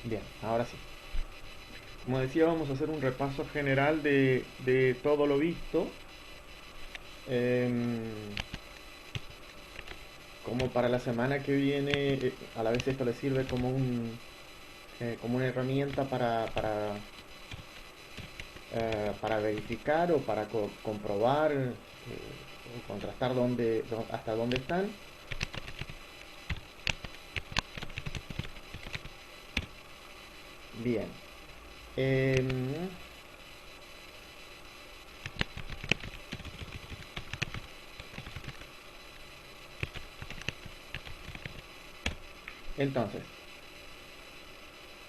Bien, ahora sí. Como decía, vamos a hacer un repaso general de todo lo visto. Em, Como para la semana que viene, a la vez esto le sirve como como una herramienta para verificar o para comprobar o contrastar hasta dónde están. Bien. Em, entonces,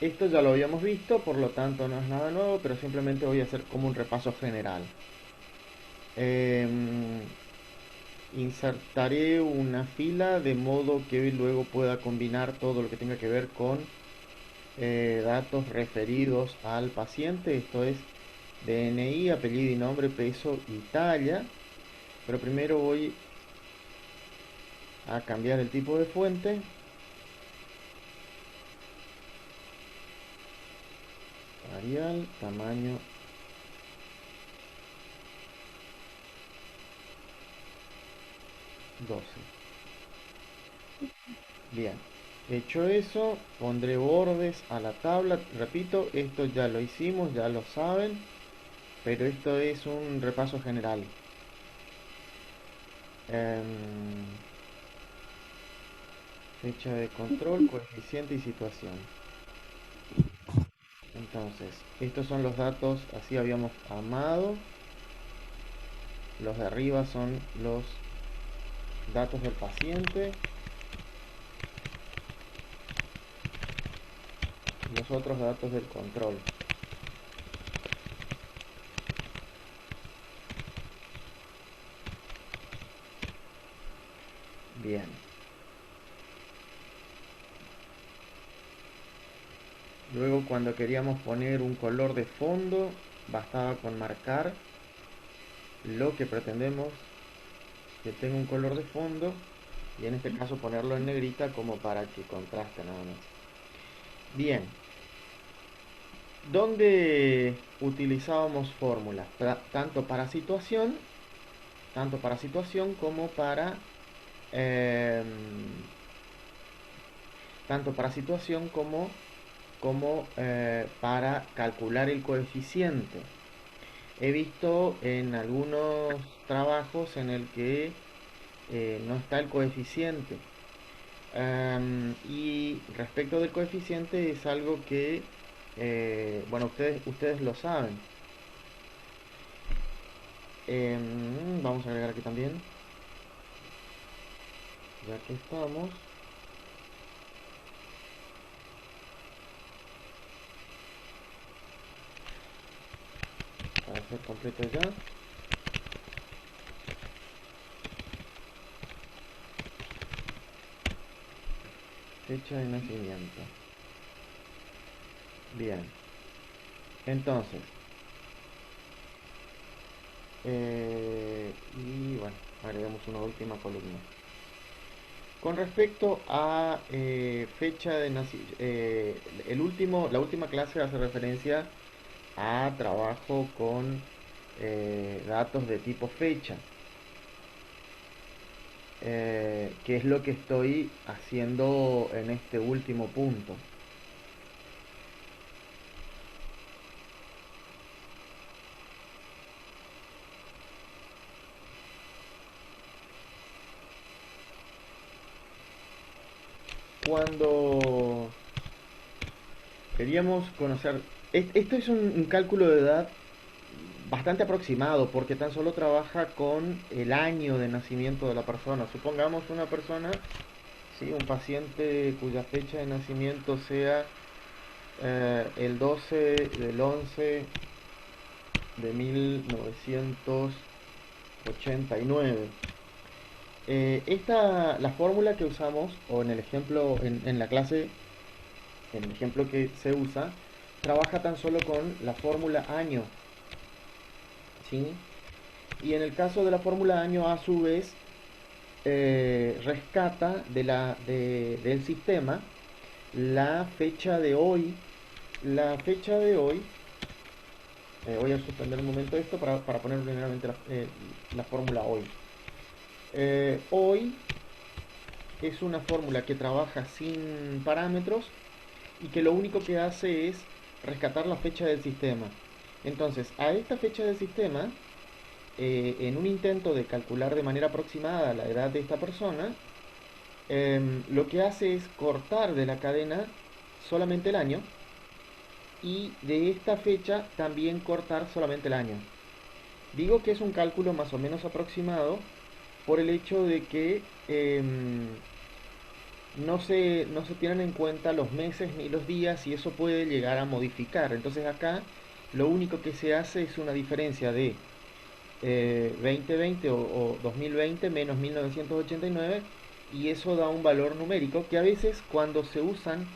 esto ya lo habíamos visto, por lo tanto no es nada nuevo, pero simplemente voy a hacer como un repaso general. Em, Insertaré una fila de modo que luego pueda combinar todo lo que tenga que ver con datos referidos al paciente, esto es DNI, apellido y nombre, peso y talla. Pero primero voy a cambiar el tipo de fuente. Arial, tamaño 12. Bien, hecho eso, pondré bordes a la tabla. Repito, esto ya lo hicimos, ya lo saben, pero esto es un repaso general. Em, Fecha de control, coeficiente y situación. Entonces, estos son los datos, así habíamos armado. Los de arriba son los datos del paciente. Los otros datos del control. Bien. Luego cuando queríamos poner un color de fondo, bastaba con marcar lo que pretendemos que tenga un color de fondo y en este caso ponerlo en negrita como para que contraste nada más. Bien, ¿dónde utilizábamos fórmulas? Tanto para situación como para eh, tanto para situación como para calcular el coeficiente. He visto en algunos trabajos en el que no está el coeficiente. Y respecto del coeficiente es algo que, bueno, ustedes lo saben. Vamos a agregar aquí también, ya que estamos. Para hacer completo ya. Fecha de nacimiento. Bien. Entonces, y bueno, agregamos una última columna. Con respecto a fecha de nacimiento, la última clase hace referencia a trabajo con datos de tipo fecha, que es lo que estoy haciendo en este último punto. Cuando queríamos conocer, esto es un cálculo de edad bastante aproximado porque tan solo trabaja con el año de nacimiento de la persona. Supongamos una persona, ¿sí? Un paciente cuya fecha de nacimiento sea el 12 del 11 de 1989. La fórmula que usamos, o en el ejemplo, en la clase, en el ejemplo que se usa, trabaja tan solo con la fórmula año, ¿sí? Y en el caso de la fórmula año, a su vez, rescata del sistema la fecha de hoy la fecha de hoy, voy a suspender un momento esto para poner primeramente la fórmula hoy. Hoy es una fórmula que trabaja sin parámetros y que lo único que hace es rescatar la fecha del sistema. Entonces, a esta fecha del sistema, en un intento de calcular de manera aproximada la edad de esta persona, lo que hace es cortar de la cadena solamente el año y de esta fecha también cortar solamente el año. Digo que es un cálculo más o menos aproximado por el hecho de que no se tienen en cuenta los meses ni los días y eso puede llegar a modificar. Entonces acá lo único que se hace es una diferencia de 2020 o 2020 menos 1989 y eso da un valor numérico que a veces cuando se usan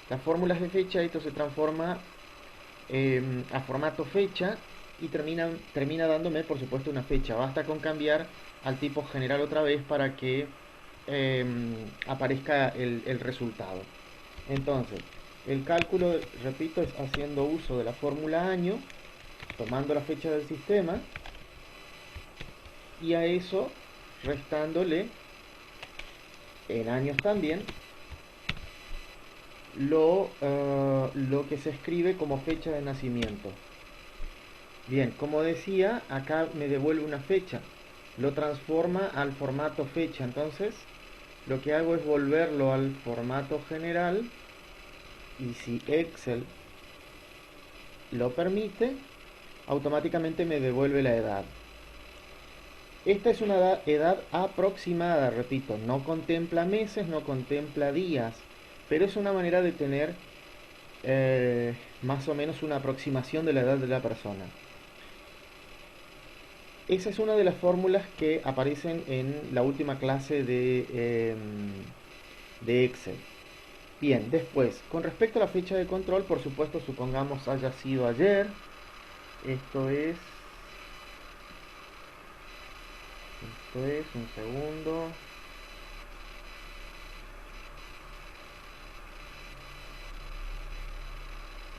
las fórmulas de fecha esto se transforma a formato fecha y termina dándome por supuesto una fecha. Basta con cambiar al tipo general otra vez para que aparezca el resultado. Entonces, el cálculo, repito, es haciendo uso de la fórmula año, tomando la fecha del sistema y a eso restándole en años también lo que se escribe como fecha de nacimiento. Bien, como decía, acá me devuelve una fecha, lo transforma al formato fecha, entonces lo que hago es volverlo al formato general y si Excel lo permite, automáticamente me devuelve la edad. Esta es una edad aproximada, repito, no contempla meses, no contempla días, pero es una manera de tener más o menos una aproximación de la edad de la persona. Esa es una de las fórmulas que aparecen en la última clase de Excel. Bien, después, con respecto a la fecha de control, por supuesto, supongamos haya sido ayer. Un segundo.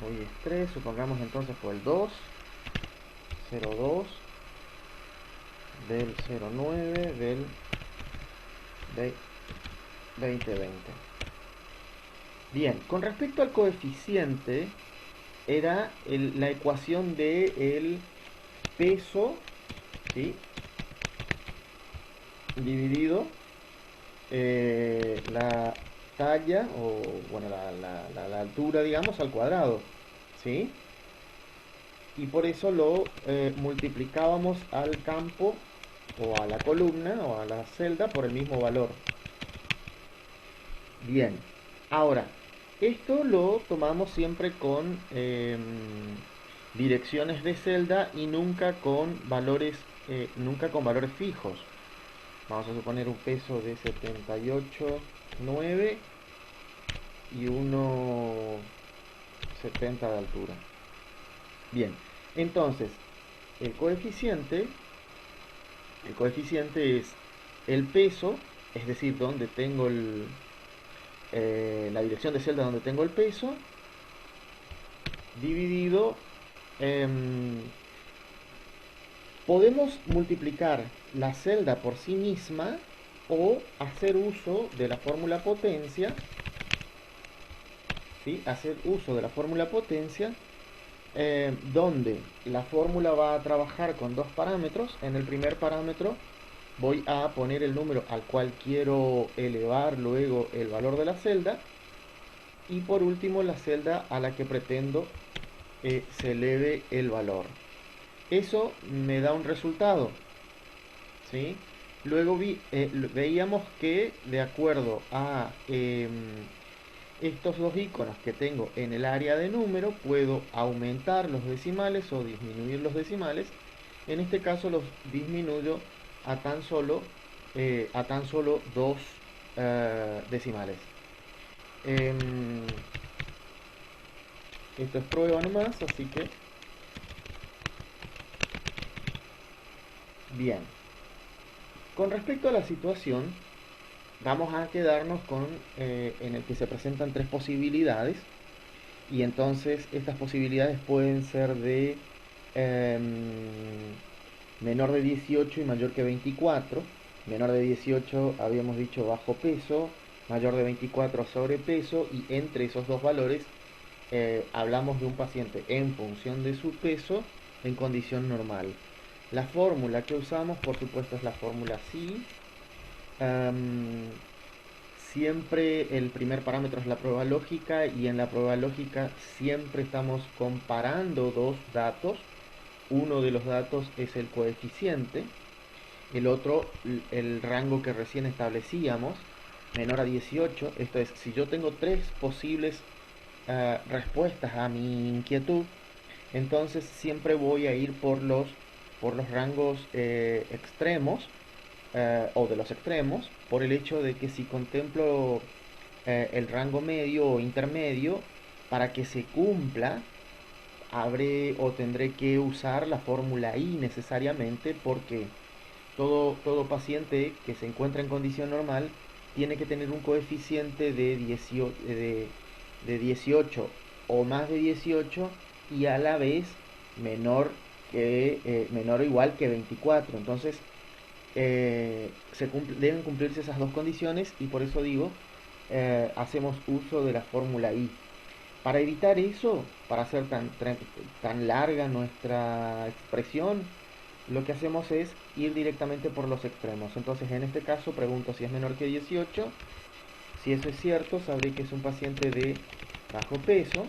Hoy es 3, supongamos entonces fue el 2, 02 del 09 del 2020. Bien, con respecto al coeficiente, era la ecuación de el peso, ¿sí?, dividido la talla o bueno la altura, digamos, al cuadrado, ¿sí? Y por eso lo multiplicábamos al campo o a la columna o a la celda por el mismo valor. Bien, ahora esto lo tomamos siempre con direcciones de celda y nunca con valores fijos. Vamos a suponer un peso de 78,9 y 1,70 de altura. Bien, entonces el coeficiente es el peso, es decir, donde tengo la dirección de celda donde tengo el peso, dividido. Podemos multiplicar la celda por sí misma o hacer uso de la fórmula potencia, ¿sí? Hacer uso de la fórmula potencia, donde la fórmula va a trabajar con dos parámetros. En el primer parámetro voy a poner el número al cual quiero elevar luego el valor de la celda y por último la celda a la que pretendo se eleve el valor. Eso me da un resultado, ¿sí? Luego veíamos que de acuerdo a estos dos iconos que tengo en el área de número, puedo aumentar los decimales o disminuir los decimales. En este caso los disminuyo a tan solo dos decimales. Esto es prueba nomás, así que bien. Con respecto a la situación, vamos a quedarnos con en el que se presentan tres posibilidades Y entonces estas posibilidades pueden ser de menor de 18 y mayor que 24. Menor de 18 habíamos dicho bajo peso, mayor de 24 sobrepeso, y entre esos dos valores hablamos de un paciente en función de su peso en condición normal. La fórmula que usamos, por supuesto, es la fórmula SI. Siempre el primer parámetro es la prueba lógica, y en la prueba lógica siempre estamos comparando dos datos. Uno de los datos es el coeficiente, el otro el rango que recién establecíamos, menor a 18. Esto es, si yo tengo tres posibles respuestas a mi inquietud, entonces siempre voy a ir por los rangos extremos, o de los extremos, por el hecho de que si contemplo el rango medio o intermedio, para que se cumpla, habré o tendré que usar la fórmula I necesariamente, porque todo paciente que se encuentra en condición normal tiene que tener un coeficiente de 18 o más de 18, y a la vez menor o igual que 24. Entonces deben cumplirse esas dos condiciones, y por eso digo, hacemos uso de la fórmula I. Para evitar eso, para hacer tan larga nuestra expresión, lo que hacemos es ir directamente por los extremos. Entonces, en este caso, pregunto si es menor que 18. Si eso es cierto, sabré que es un paciente de bajo peso.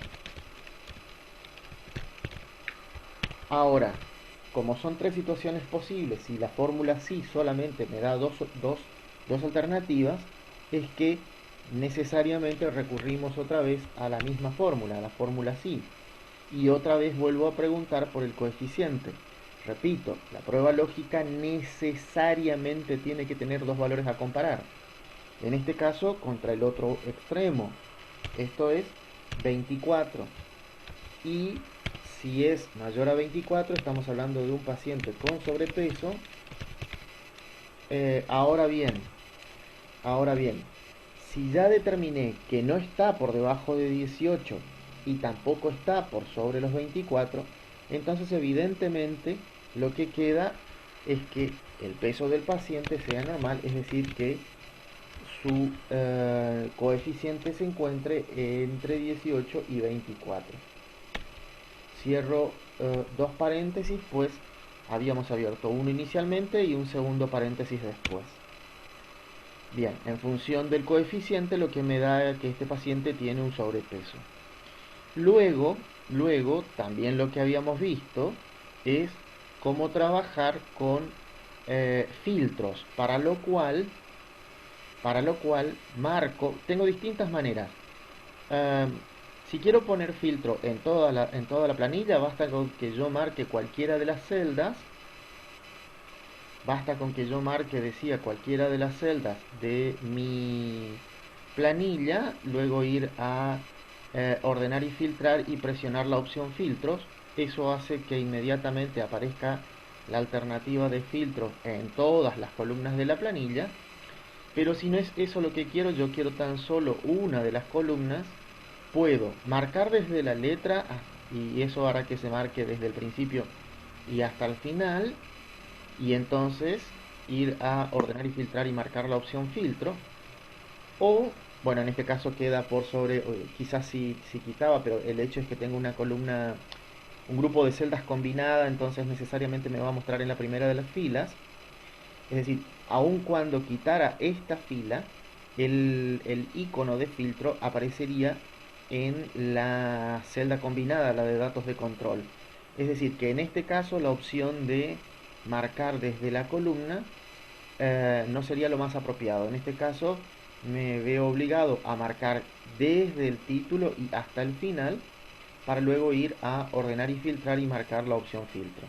Ahora, como son tres situaciones posibles y la fórmula sí solamente me da dos alternativas, es que necesariamente recurrimos otra vez a la misma fórmula, a la fórmula sí. Y otra vez vuelvo a preguntar por el coeficiente. Repito, la prueba lógica necesariamente tiene que tener dos valores a comparar. En este caso, contra el otro extremo. Esto es 24. Y si es mayor a 24, estamos hablando de un paciente con sobrepeso. Ahora bien, si ya determiné que no está por debajo de 18 y tampoco está por sobre los 24, entonces evidentemente lo que queda es que el peso del paciente sea normal, es decir, que su coeficiente se encuentre entre 18 y 24. Cierro dos paréntesis, pues habíamos abierto uno inicialmente y un segundo paréntesis después. Bien, en función del coeficiente, lo que me da que este paciente tiene un sobrepeso. Luego, también lo que habíamos visto es cómo trabajar con filtros, para lo cual tengo distintas maneras. Si quiero poner filtro en toda la planilla, basta con que yo marque cualquiera de las celdas. Basta con que yo marque, decía, cualquiera de las celdas de mi planilla, luego ir a ordenar y filtrar y presionar la opción filtros. Eso hace que inmediatamente aparezca la alternativa de filtros en todas las columnas de la planilla. Pero si no es eso lo que quiero, yo quiero tan solo una de las columnas, puedo marcar desde la letra y eso hará que se marque desde el principio y hasta el final, y entonces ir a ordenar y filtrar y marcar la opción filtro. O, bueno, en este caso queda por sobre, quizás si quitaba, pero el hecho es que tengo una columna, un grupo de celdas combinada, entonces necesariamente me va a mostrar en la primera de las filas. Es decir, aun cuando quitara esta fila, el icono de filtro aparecería en la celda combinada, la de datos de control. Es decir, que en este caso la opción de marcar desde la columna no sería lo más apropiado. En este caso me veo obligado a marcar desde el título y hasta el final, para luego ir a ordenar y filtrar y marcar la opción filtro.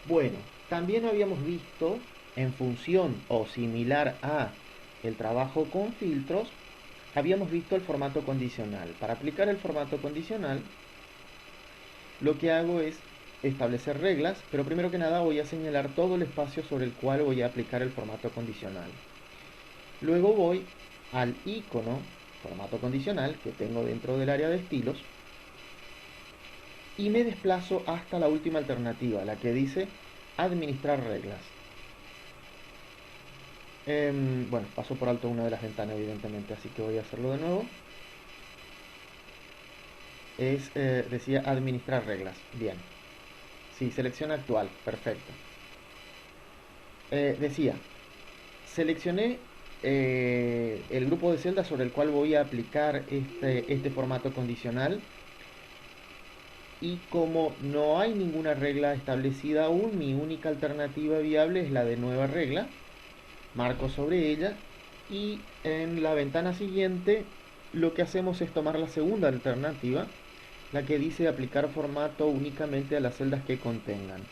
Bueno, también habíamos visto, en función o similar a el trabajo con filtros, habíamos visto el formato condicional. Para aplicar el formato condicional, lo que hago es establecer reglas, pero primero que nada voy a señalar todo el espacio sobre el cual voy a aplicar el formato condicional. Luego voy al icono formato condicional que tengo dentro del área de estilos y me desplazo hasta la última alternativa, la que dice administrar reglas. Bueno, paso por alto una de las ventanas evidentemente, así que voy a hacerlo de nuevo. Decía administrar reglas. Bien. Sí, selección actual. Perfecto. Decía, seleccioné el grupo de celdas sobre el cual voy a aplicar este formato condicional. Y como no hay ninguna regla establecida aún, mi única alternativa viable es la de nueva regla. Marco sobre ella y en la ventana siguiente lo que hacemos es tomar la segunda alternativa, la que dice aplicar formato únicamente a las celdas que contengan.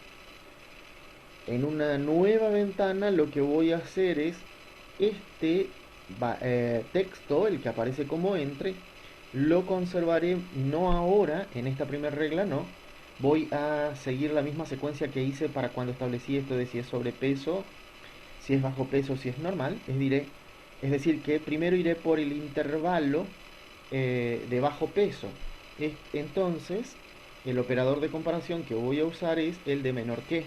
En una nueva ventana lo que voy a hacer es este texto, el que aparece como entre, lo conservaré no ahora, en esta primera regla no. Voy a seguir la misma secuencia que hice para cuando establecí esto de si es sobrepeso, si es bajo peso, si es normal. Es decir, que primero iré por el intervalo de bajo peso. Entonces, el operador de comparación que voy a usar es el de menor que.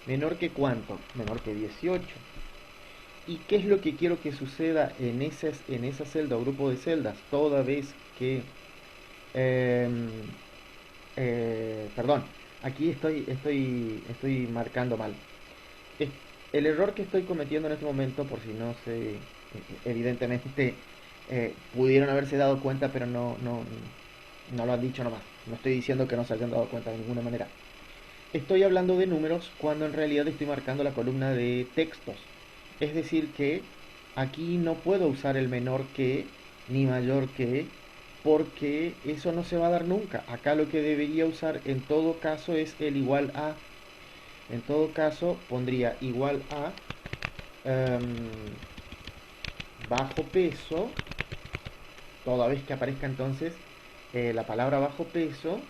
¿Menor que cuánto? Menor que 18. ¿Y qué es lo que quiero que suceda en esa celda o grupo de celdas toda vez que... perdón, aquí estoy marcando mal. Es- el error que estoy cometiendo en este momento, por si no se... evidentemente pudieron haberse dado cuenta, pero no lo han dicho nomás. No estoy diciendo que no se hayan dado cuenta de ninguna manera. Estoy hablando de números cuando en realidad estoy marcando la columna de textos. Es decir que aquí no puedo usar el menor que ni mayor que porque eso no se va a dar nunca. Acá lo que debería usar en todo caso es el igual a. En todo caso pondría igual a bajo peso, toda vez que aparezca entonces la palabra bajo peso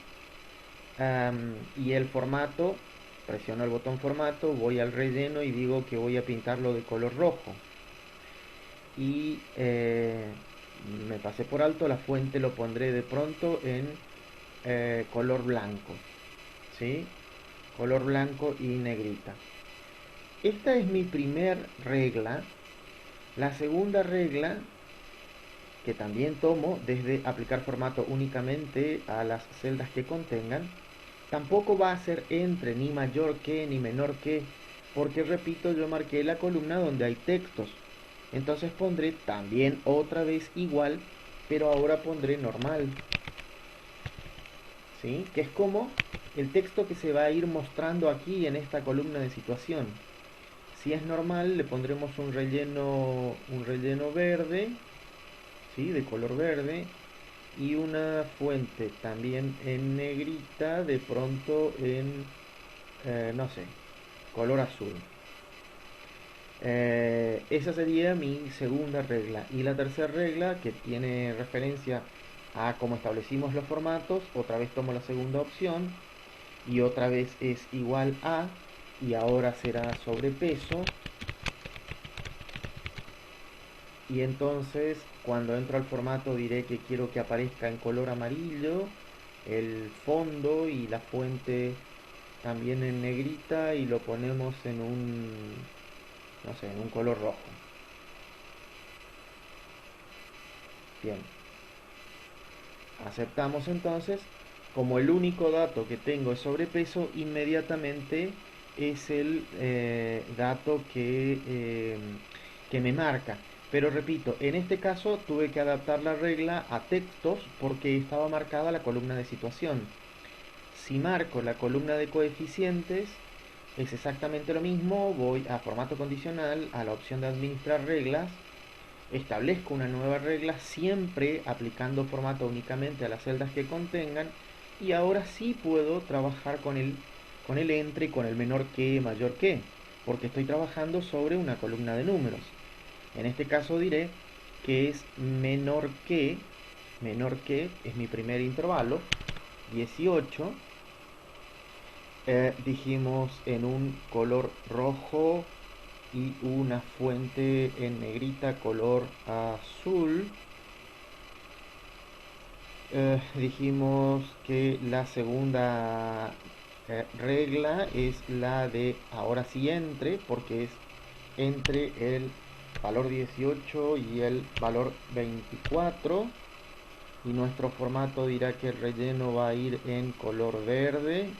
y el formato, presiono el botón formato, voy al relleno y digo que voy a pintarlo de color rojo. Y me pasé por alto, la fuente lo pondré de pronto en color blanco, ¿sí? Color blanco y negrita. Esta es mi primer regla. La segunda regla, que también tomo desde aplicar formato únicamente a las celdas que contengan, tampoco va a ser entre ni mayor que ni menor que, porque repito, yo marqué la columna donde hay textos. Entonces pondré también otra vez igual, pero ahora pondré normal. ¿Sí? Que es como el texto que se va a ir mostrando aquí en esta columna de situación. Si es normal, le pondremos un relleno verde, ¿sí? De color verde, y una fuente también en negrita, de pronto en, no sé, color azul. Esa sería mi segunda regla. Y la tercera regla, que tiene referencia a cómo establecimos los formatos, otra vez tomo la segunda opción y otra vez es igual a, y ahora será sobrepeso. Y entonces cuando entro al formato diré que quiero que aparezca en color amarillo el fondo y la fuente también en negrita y lo ponemos en un, no sé, en un color rojo. Bien, aceptamos entonces. Como el único dato que tengo es sobrepeso, inmediatamente es el dato que me marca. Pero repito, en este caso tuve que adaptar la regla a textos porque estaba marcada la columna de situación. Si marco la columna de coeficientes, es exactamente lo mismo. Voy a formato condicional, a la opción de administrar reglas, establezco una nueva regla, siempre aplicando formato únicamente a las celdas que contengan, y ahora sí puedo trabajar con el entre y con el menor que, mayor que, porque estoy trabajando sobre una columna de números. En este caso diré que es menor que es mi primer intervalo, 18, dijimos en un color rojo y una fuente en negrita color azul. Dijimos que la segunda regla es la de ahora sí entre, porque es entre el valor 18 y el valor 24. Y nuestro formato dirá que el relleno va a ir en color verde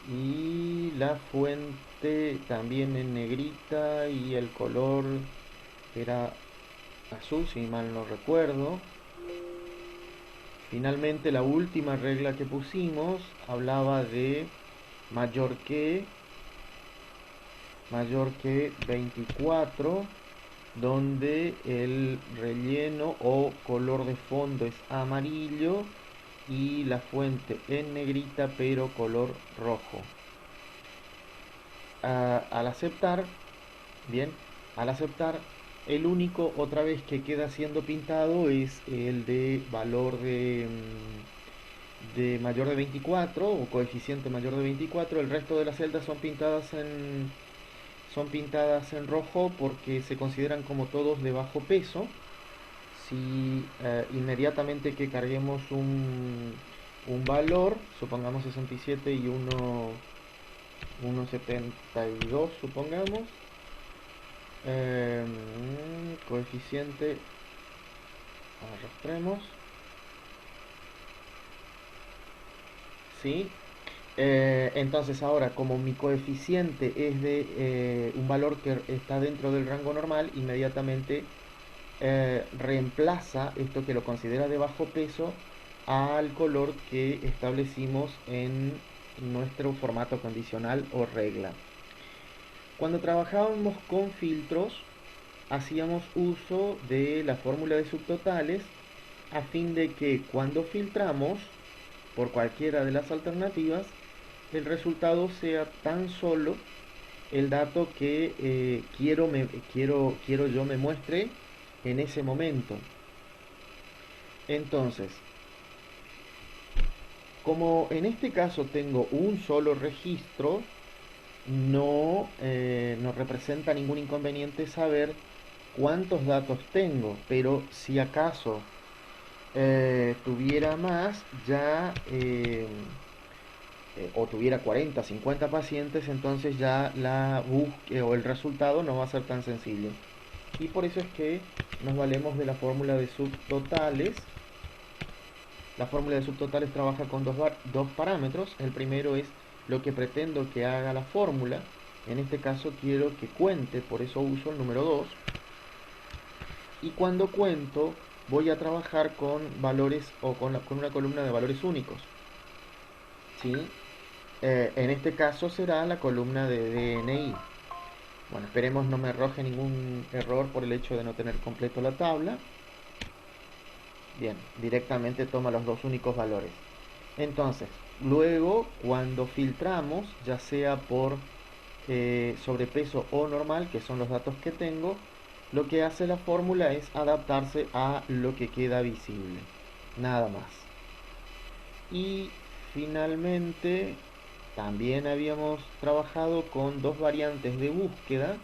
y la fuente también en negrita, y el color era azul si mal no recuerdo. Finalmente la última regla que pusimos hablaba de mayor que mayor que 24, donde el relleno o color de fondo es amarillo y la fuente en negrita pero color rojo. Al aceptar, bien, al aceptar, el único otra vez que queda siendo pintado es el de valor de mayor de 24 o coeficiente mayor de 24. El resto de las celdas son pintadas en rojo porque se consideran como todos de bajo peso. Si inmediatamente que carguemos un valor, supongamos 67 y 1,72, supongamos, coeficiente, arrastremos, ¿sí? Entonces ahora, como mi coeficiente es de un valor que está dentro del rango normal, inmediatamente reemplaza esto que lo considera de bajo peso al color que establecimos en nuestro formato condicional o regla. Cuando trabajábamos con filtros, hacíamos uso de la fórmula de subtotales a fin de que cuando filtramos por cualquiera de las alternativas, el resultado sea tan solo el dato que quiero yo me muestre en ese momento. Entonces, como en este caso tengo un solo registro, no representa ningún inconveniente saber cuántos datos tengo, pero si acaso tuviera más, ya o tuviera 40, 50 pacientes, entonces ya la búsqueda o el resultado no va a ser tan sencillo. Y por eso es que nos valemos de la fórmula de subtotales. La fórmula de subtotales trabaja con dos parámetros. El primero es lo que pretendo que haga la fórmula. En este caso quiero que cuente, por eso uso el número 2. Y cuando cuento voy a trabajar con valores o con una columna de valores únicos, ¿sí? En este caso será la columna de DNI. Bueno, esperemos no me arroje ningún error por el hecho de no tener completo la tabla. Bien, directamente toma los dos únicos valores. Entonces, luego cuando filtramos, ya sea por sobrepeso o normal, que son los datos que tengo, lo que hace la fórmula es adaptarse a lo que queda visible. Nada más. Y finalmente también habíamos trabajado con dos variantes de búsqueda.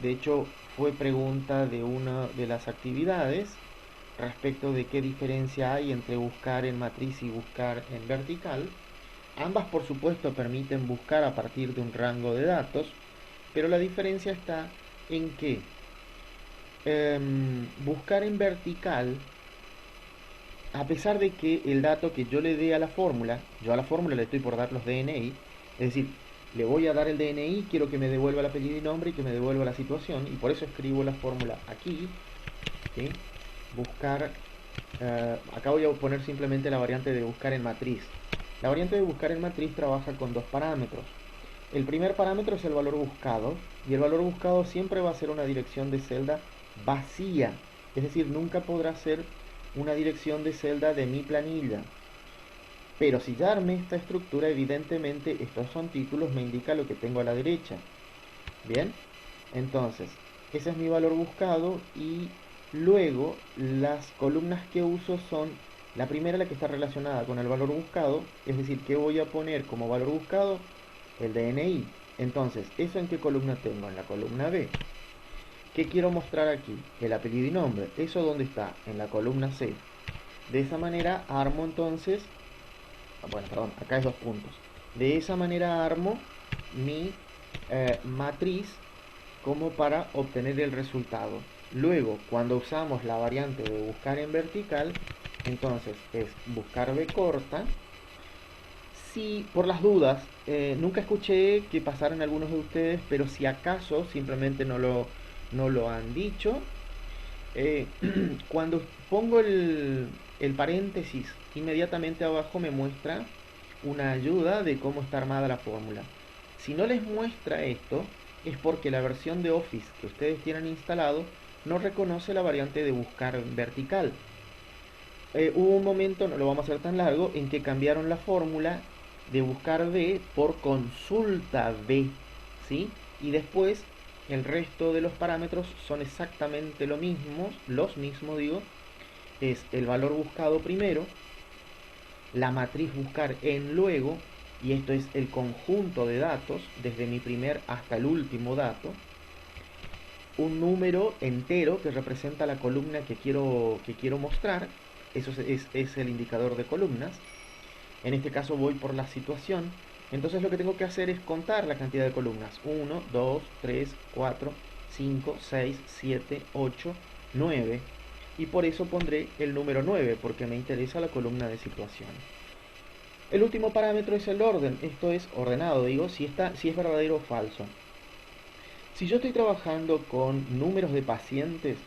De hecho, fue pregunta de una de las actividades respecto de qué diferencia hay entre buscar en matriz y buscar en vertical. Ambas, por supuesto, permiten buscar a partir de un rango de datos, pero la diferencia está en que buscar en vertical, a pesar de que el dato que yo le dé a la fórmula, yo a la fórmula le estoy por dar los DNI, es decir, le voy a dar el DNI, quiero que me devuelva el apellido y nombre y que me devuelva la situación, y por eso escribo la fórmula aquí, ¿sí? Buscar, acá voy a poner simplemente la variante de buscar en matriz. La variante de buscar en matriz trabaja con dos parámetros. El primer parámetro es el valor buscado, y el valor buscado siempre va a ser una dirección de celda vacía, es decir, nunca podrá ser una dirección de celda de mi planilla. Pero si ya armé esta estructura, evidentemente estos son títulos, me indica lo que tengo a la derecha. Bien, entonces ese es mi valor buscado, y luego las columnas que uso son la primera, la que está relacionada con el valor buscado, es decir, que voy a poner como valor buscado el DNI. Entonces, ¿eso en qué columna tengo? En la columna B. ¿Qué quiero mostrar aquí? El apellido y nombre. ¿Eso dónde está? En la columna C. De esa manera armo entonces, bueno, perdón, acá es 2 puntos. De esa manera armo mi matriz como para obtener el resultado. Luego, cuando usamos la variante de buscar en vertical, entonces es buscar B corta. Si por las dudas, nunca escuché que pasaran algunos de ustedes, pero si acaso simplemente no lo han dicho, eh, cuando pongo el paréntesis, inmediatamente abajo me muestra una ayuda de cómo está armada la fórmula. Si no les muestra esto, es porque la versión de Office que ustedes tienen instalado no reconoce la variante de buscar vertical. Hubo un momento, no lo vamos a hacer tan largo, en que cambiaron la fórmula de buscar B por consulta B, ¿sí? Y después el resto de los parámetros son exactamente lo mismo, los mismos digo, es el valor buscado primero, la matriz buscar en luego, y esto es el conjunto de datos, desde mi primer hasta el último dato, un número entero que representa la columna que quiero mostrar, eso es el indicador de columnas. En este caso voy por la situación, entonces lo que tengo que hacer es contar la cantidad de columnas: 1, 2, 3, 4, 5, 6, 7, 8, 9, y por eso pondré el número 9 porque me interesa la columna de situación. El último parámetro es el orden, esto es ordenado, digo, si es verdadero o falso. Si yo estoy trabajando con números de pacientes,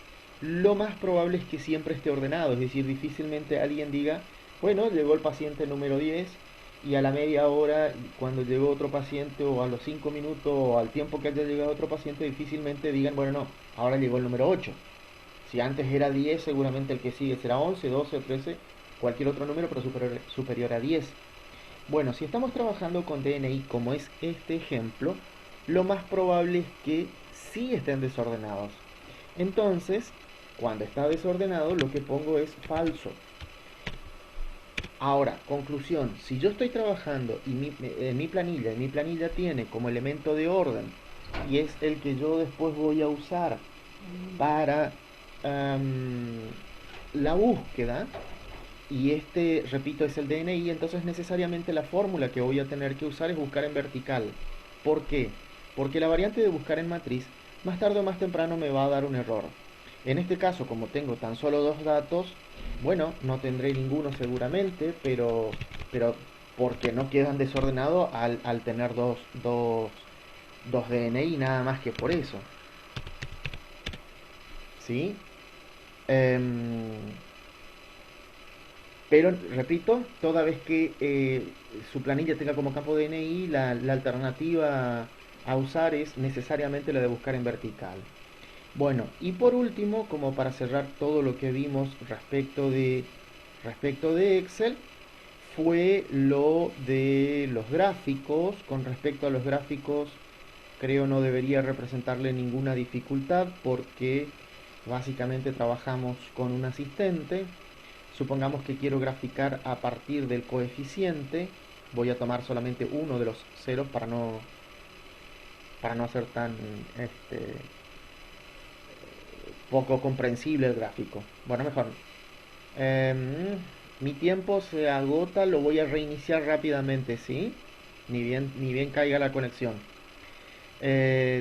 lo más probable es que siempre esté ordenado, es decir, difícilmente alguien diga, bueno, llegó el paciente número 10 y a la media hora, cuando llegó otro paciente, o a los 5 minutos, o al tiempo que haya llegado otro paciente, difícilmente digan, bueno, no, ahora llegó el número 8. Si antes era 10, seguramente el que sigue será 11, 12 o 13, cualquier otro número, pero superior a 10. Bueno, si estamos trabajando con DNI como es este ejemplo, lo más probable es que sí estén desordenados. Entonces, cuando está desordenado, lo que pongo es falso. Ahora, conclusión, si yo estoy trabajando y mi planilla tiene como elemento de orden, y es el que yo después voy a usar para la búsqueda, y este, repito, es el DNI, entonces necesariamente la fórmula que voy a tener que usar es buscar en vertical. ¿Por qué? Porque la variante de buscar en matriz, más tarde o más temprano me va a dar un error. En este caso, como tengo tan solo 2 datos, bueno, no tendré ninguno seguramente, pero porque no quedan desordenados al tener dos DNI, nada más que por eso. ¿Sí? Pero, repito, toda vez que su planilla tenga como campo DNI, la alternativa a usar es necesariamente la de buscar en vertical. Bueno, y por último, como para cerrar todo lo que vimos respecto de Excel, fue lo de los gráficos. Con respecto a los gráficos, creo no debería representarle ninguna dificultad porque básicamente trabajamos con un asistente. Supongamos que quiero graficar a partir del coeficiente. Voy a tomar solamente uno de los ceros para no hacer tan poco comprensible el gráfico. Bueno, mejor. Mi tiempo se agota, lo voy a reiniciar rápidamente, ¿sí? Ni bien caiga la conexión.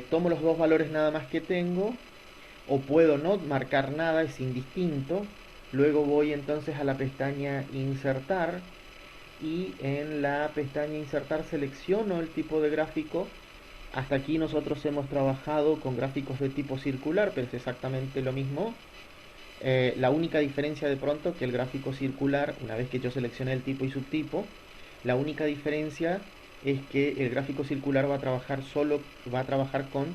Tomo los dos valores nada más que tengo, o puedo no marcar nada, es indistinto. Luego voy entonces a la pestaña insertar, y en la pestaña insertar selecciono el tipo de gráfico. Hasta aquí nosotros hemos trabajado con gráficos de tipo circular, pero es exactamente lo mismo. La única diferencia de pronto que el gráfico circular, una vez que yo seleccioné el tipo y subtipo, la única diferencia es que el gráfico circular va a trabajar con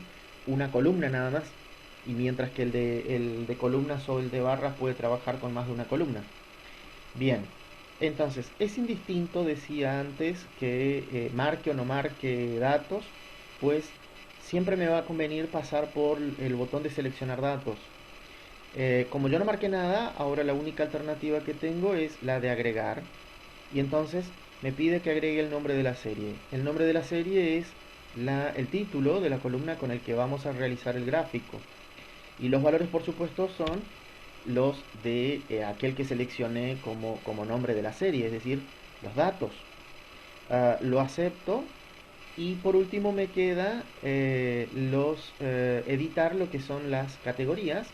una columna nada más, y mientras que el de columnas o el de barras puede trabajar con más de una columna. Bien, entonces es indistinto, decía antes, que marque o no marque datos, pues siempre me va a convenir pasar por el botón de seleccionar datos. Como yo no marqué nada, ahora la única alternativa que tengo es la de agregar, y entonces me pide que agregue el nombre de la serie. El nombre de la serie es el título de la columna con el que vamos a realizar el gráfico, y los valores por supuesto son los de aquel que seleccioné como nombre de la serie, es decir, los datos. Lo acepto y por último me queda editar lo que son las categorías,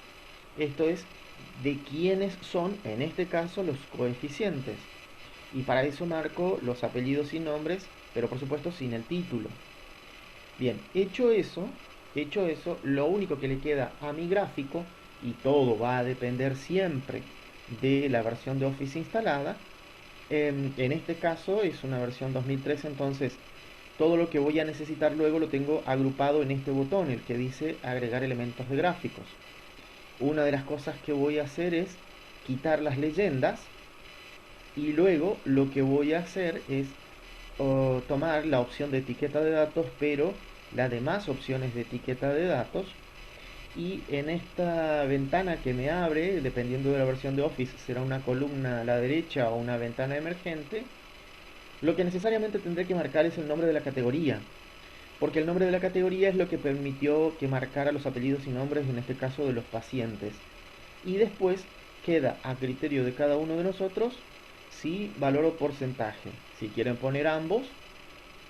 esto es, de quiénes son, en este caso, los coeficientes. Y para eso marco los apellidos y nombres, pero por supuesto sin el título. Bien, hecho eso, lo único que le queda a mi gráfico, y todo va a depender siempre de la versión de Office instalada, en este caso es una versión 2013, entonces todo lo que voy a necesitar luego lo tengo agrupado en este botón, el que dice agregar elementos de gráficos. Una de las cosas que voy a hacer es quitar las leyendas y luego lo que voy a hacer es tomar la opción de etiqueta de datos, pero las demás opciones de etiqueta de datos, y en esta ventana que me abre, dependiendo de la versión de Office, será una columna a la derecha o una ventana emergente. Lo que necesariamente tendré que marcar es el nombre de la categoría, porque el nombre de la categoría es lo que permitió que marcara los apellidos y nombres, en este caso de los pacientes. Y después queda a criterio de cada uno de nosotros si valoro porcentaje. Si quieren poner ambos,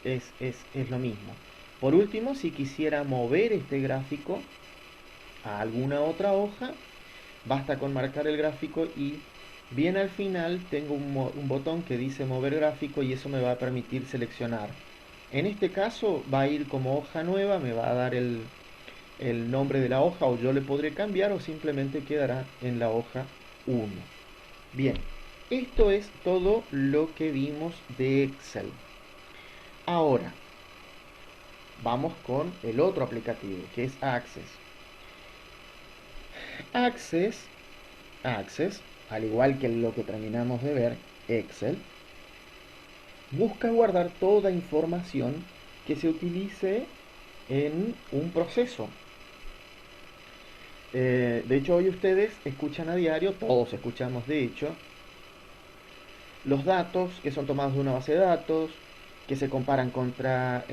es lo mismo. Por último, si quisiera mover este gráfico a alguna otra hoja, basta con marcar el gráfico y bien al final tengo un botón que dice mover gráfico y eso me va a permitir seleccionar. En este caso va a ir como hoja nueva, me va a dar el nombre de la hoja, o yo le podré cambiar, o simplemente quedará en la hoja 1. Bien, esto es todo lo que vimos de Excel. Ahora, vamos con el otro aplicativo, que es Access. Access, al igual que lo que terminamos de ver, Excel, busca guardar toda información que se utilice en un proceso. De hecho, hoy ustedes escuchan a diario, todos escuchamos de hecho, los datos que son tomados de una base de datos, que se comparan contra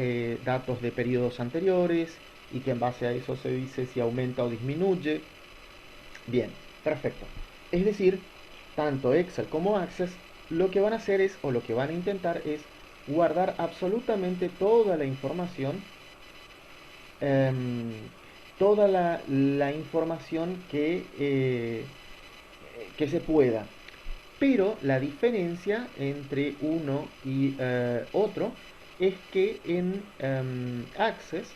datos de periodos anteriores, y que en base a eso se dice si aumenta o disminuye. Bien, perfecto. Es decir, tanto Excel como Access lo que van a hacer es, o lo que van a intentar es, guardar absolutamente toda la información, em, toda la información que se pueda. Pero la diferencia entre uno y otro es que en Access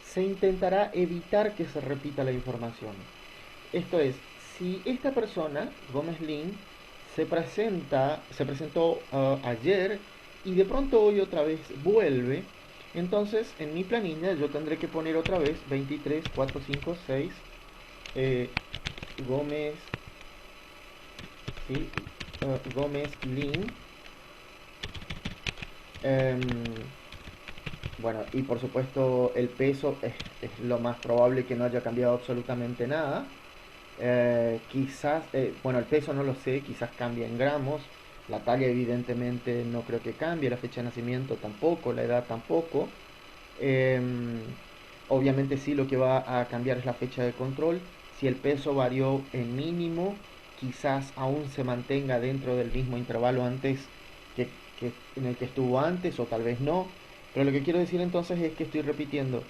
se intentará evitar que se repita la información. Esto es, si esta persona, Gómez Lin, se presentó ayer y de pronto hoy otra vez vuelve, entonces en mi planilla yo tendré que poner otra vez 23, 4, 5, 6, Gómez, ¿sí? Gómez Lin. Em, bueno, y por supuesto el peso es lo más probable que no haya cambiado absolutamente nada. Quizás, bueno, el peso no lo sé, quizás cambie en gramos. La talla evidentemente no creo que cambie, la fecha de nacimiento tampoco, la edad tampoco. Em, Obviamente sí, lo que va a cambiar es la fecha de control. Si el peso varió en mínimo, quizás aún se mantenga dentro del mismo intervalo antes que, en el que estuvo antes, o tal vez no. Pero lo que quiero decir entonces es que estoy repitiendo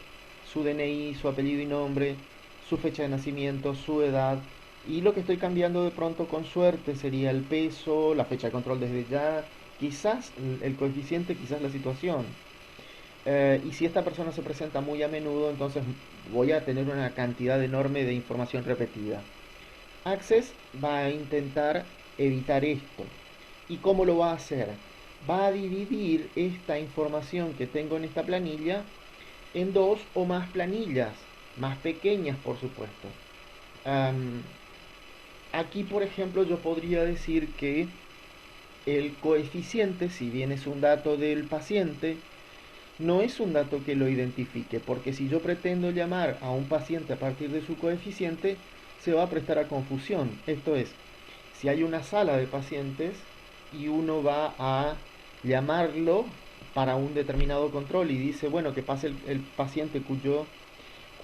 su DNI, su apellido y nombre, su fecha de nacimiento, su edad, y lo que estoy cambiando de pronto con suerte sería el peso, la fecha de control desde ya, quizás el coeficiente, quizás la situación. Y si esta persona se presenta muy a menudo, entonces voy a tener una cantidad enorme de información repetida. Access va a intentar evitar esto. ¿Y cómo lo va a hacer? Va a dividir esta información que tengo en esta planilla en dos o más planillas, más pequeñas por supuesto. Um, Aquí por ejemplo yo podría decir que el coeficiente, si bien es un dato del paciente, no es un dato que lo identifique, porque si yo pretendo llamar a un paciente a partir de su coeficiente, se va a prestar a confusión. Esto es, si hay una sala de pacientes y uno va a llamarlo para un determinado control y dice, bueno, que pase el paciente cuyo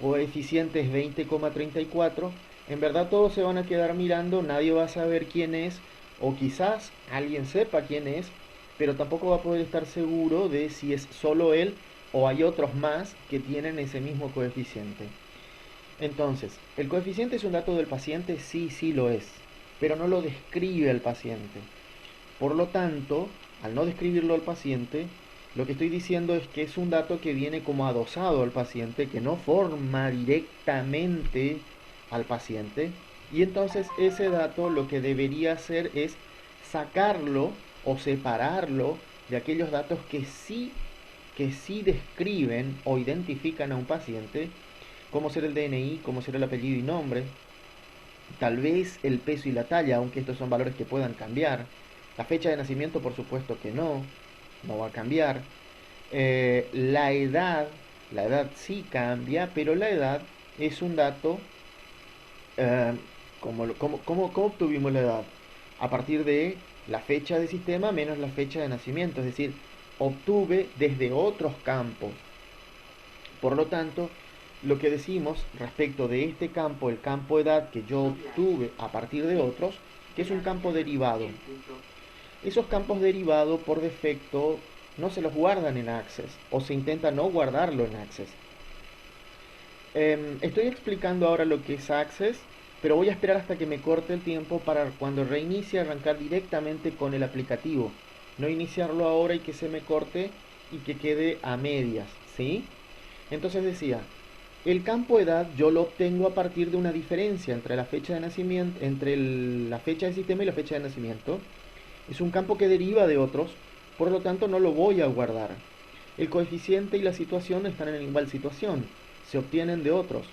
coeficiente es 20,34, En verdad todos se van a quedar mirando, nadie va a saber quién es, o quizás alguien sepa quién es, pero tampoco va a poder estar seguro de si es solo él o hay otros más que tienen ese mismo coeficiente. Entonces, ¿el coeficiente es un dato del paciente? Sí, sí lo es, pero no lo describe el paciente. Por lo tanto, al no describirlo al paciente, lo que estoy diciendo es que es un dato que viene como adosado al paciente, que no forma directamente al paciente, y entonces ese dato lo que debería hacer es sacarlo o separarlo de aquellos datos que sí describen o identifican a un paciente, como ser el DNI, como ser el apellido y nombre, tal vez el peso y la talla, aunque estos son valores que puedan cambiar. La fecha de nacimiento, por supuesto que no, no va a cambiar. La edad sí cambia, pero la edad es un dato. eh, ¿Cómo obtuvimos la edad? A partir de la fecha de sistema menos la fecha de nacimiento, es decir, obtuve desde otros campos. Por lo tanto, lo que decimos respecto de este campo, el campo edad que yo obtuve a partir de otros, que es un campo derivado. Esos campos derivados por defecto no se los guardan en Access o se intenta no guardarlo en Access. Estoy explicando ahora lo que es Access, pero voy a esperar hasta que me corte el tiempo para cuando reinicie arrancar directamente con el aplicativo. No iniciarlo ahora y que se me corte y que quede a medias, ¿sí? Entonces decía, el campo edad yo lo obtengo a partir de una diferencia entre la fecha de nacimiento, la fecha de sistema y la fecha de nacimiento. Es un campo que deriva de otros, por lo tanto no lo voy a guardar. El coeficiente y la situación están en igual situación, se obtienen de otros.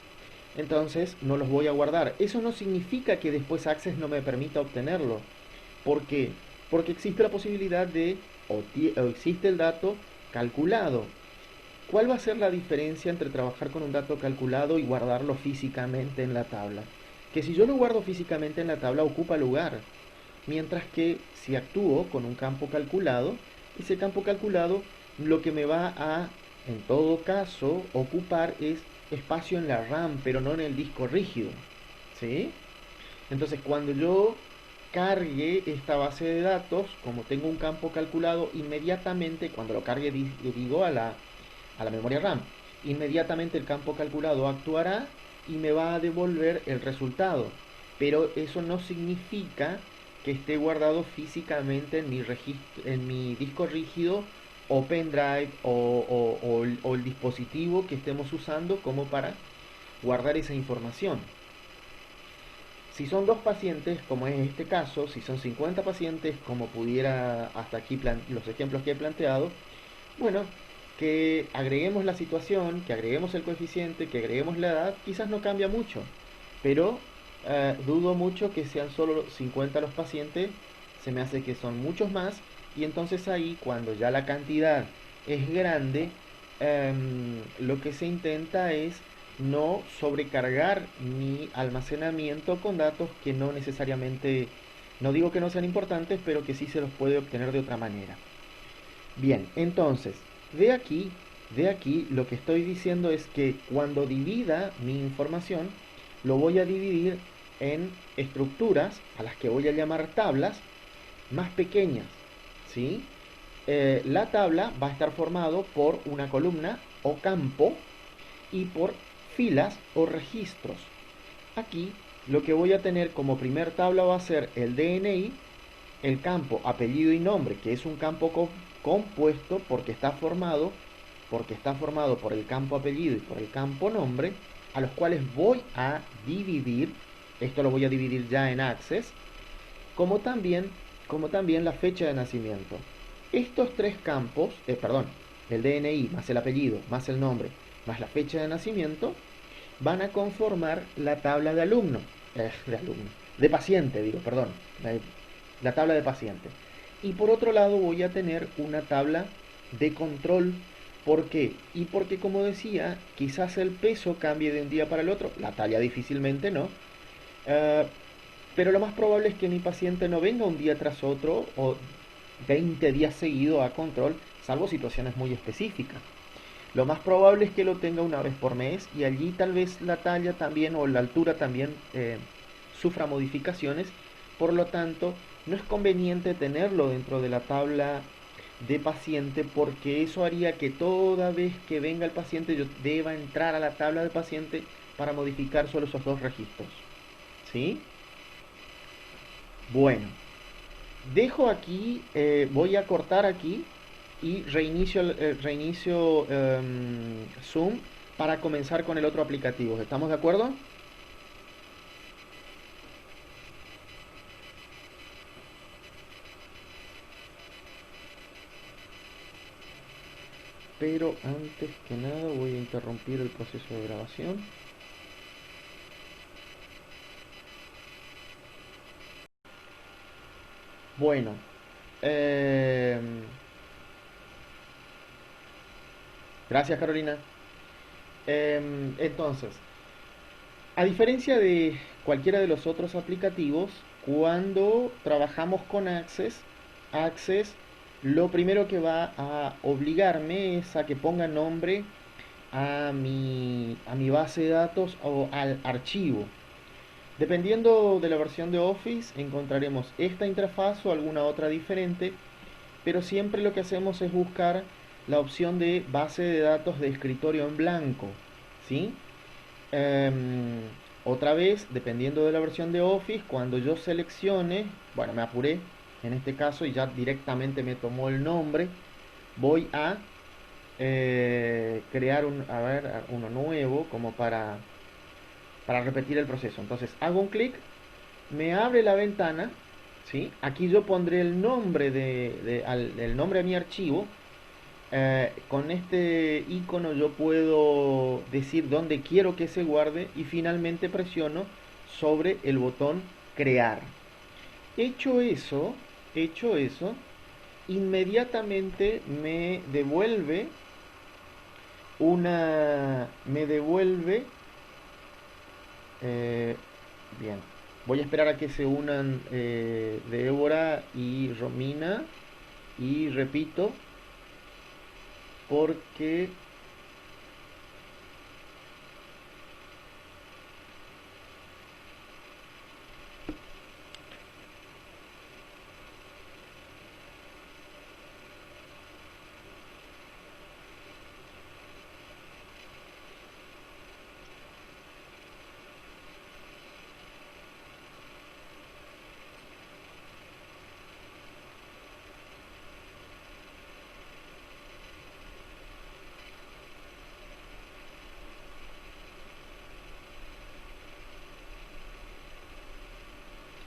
Entonces no los voy a guardar. Eso no significa que después Access no me permita obtenerlo. ¿Por qué? Porque existe la posibilidad o existe el dato calculado. ¿Cuál va a ser la diferencia entre trabajar con un dato calculado y guardarlo físicamente en la tabla? Que si yo lo guardo físicamente en la tabla ocupa lugar, mientras que si actúo con un campo calculado, ese campo calculado lo que me va a, en todo caso, ocupar es espacio en la RAM, pero no en el disco rígido. ¿Sí? Entonces, cuando yo cargue esta base de datos, como tengo un campo calculado, inmediatamente, cuando lo cargue, digo, a la memoria RAM, inmediatamente el campo calculado actuará y me va a devolver el resultado. Pero eso no significa que esté guardado físicamente en mi disco rígido o pendrive o el dispositivo que estemos usando como para guardar esa información. Si son dos pacientes, como es este caso, si son 50 pacientes, como pudiera hasta aquí los ejemplos que he planteado, bueno, que agreguemos la situación, que agreguemos el coeficiente, que agreguemos la edad, quizás no cambia mucho, pero dudo mucho que sean solo 50 los pacientes, se me hace que son muchos más, y entonces ahí, cuando ya la cantidad es grande, lo que se intenta es no sobrecargar mi almacenamiento con datos que no necesariamente, no digo que no sean importantes, pero que sí se los puede obtener de otra manera. Bien, entonces, de aquí lo que estoy diciendo es que cuando divida mi información, lo voy a dividir en estructuras a las que voy a llamar tablas más pequeñas, ¿sí? La tabla va a estar formado por una columna o campo y por filas o registros. Aquí lo que voy a tener como primer tabla va a ser el DNI, el campo apellido y nombre, que es un campo compuesto porque está formado por el campo apellido y por el campo nombre, a los cuales voy a dividir, esto lo voy a dividir ya en Access, como también la fecha de nacimiento. Estos tres campos, el DNI más el apellido más el nombre más la fecha de nacimiento, van a conformar la tabla de paciente, la tabla de paciente. Y por otro lado voy a tener una tabla de control. ¿Por qué? Y porque, como decía, quizás el peso cambie de un día para el otro, la talla difícilmente no, uh, pero lo más probable es que mi paciente no venga un día tras otro o 20 días seguidos a control, salvo situaciones muy específicas. Lo más probable es que lo tenga una vez por mes y allí tal vez la talla también o la altura también sufra modificaciones. Por lo tanto, no es conveniente tenerlo dentro de la tabla de paciente porque eso haría que toda vez que venga el paciente yo deba entrar a la tabla de paciente para modificar solo esos dos registros. ¿Sí? Bueno, dejo aquí, voy a cortar aquí y reinicio Zoom para comenzar con el otro aplicativo. ¿Estamos de acuerdo? Pero antes que nada voy a interrumpir el proceso de grabación. Bueno, eh, gracias Carolina. Entonces, a diferencia de cualquiera de los otros aplicativos, cuando trabajamos con Access lo primero que va a obligarme es a que ponga nombre a mi base de datos o al archivo. Dependiendo de la versión de Office, encontraremos esta interfaz o alguna otra diferente, pero siempre lo que hacemos es buscar la opción de base de datos de escritorio en blanco, ¿sí? Em, Otra vez, dependiendo de la versión de Office, cuando yo seleccione, bueno, me apuré en este caso y ya directamente me tomó el nombre, voy a crear uno nuevo como para repetir el proceso. Entonces hago un clic, me abre la ventana, ¿sí? Aquí yo pondré el nombre el nombre de mi archivo. Con este icono yo puedo decir dónde quiero que se guarde y finalmente presiono sobre el botón crear. Hecho eso, hecho eso, inmediatamente me devuelve, eh, bien, voy a esperar a que se unan Débora y Romina y repito porque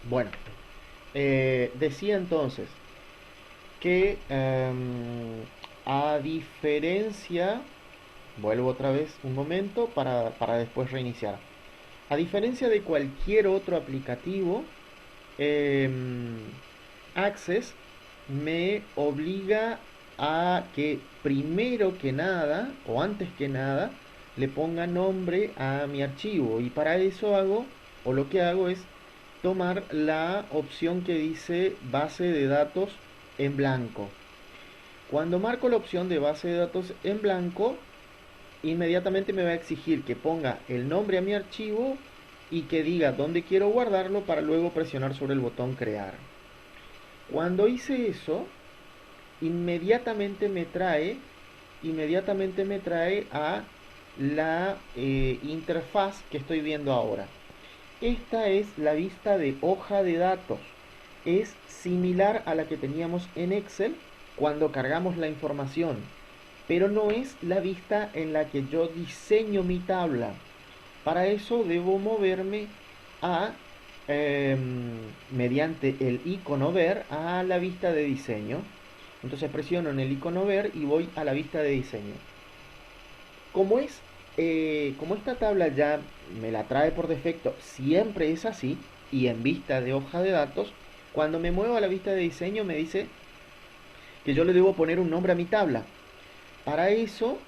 bueno, decía entonces que a diferencia, vuelvo otra vez un momento para después reiniciar. A diferencia de cualquier otro aplicativo, em, Access me obliga a que primero que nada, o antes que nada, le ponga nombre a mi archivo. Y para eso o lo que hago es tomar la opción que dice base de datos en blanco. Cuando marco la opción de base de datos en blanco, inmediatamente me va a exigir que ponga el nombre a mi archivo y que diga dónde quiero guardarlo para luego presionar sobre el botón crear. Cuando hice eso, inmediatamente me trae, inmediatamente me trae a la interfaz que estoy viendo ahora. Esta es la vista de hoja de datos. Es similar a la que teníamos en Excel cuando cargamos la información, pero no es la vista en la que yo diseño mi tabla. Para eso debo moverme a, mediante el icono ver, a la vista de diseño. Entonces presiono en el icono ver y voy a la vista de diseño. Como es, como esta tabla ya me la trae por defecto, siempre es así y en vista de hoja de datos, cuando me muevo a la vista de diseño me dice que yo le debo poner un nombre a mi tabla. Para eso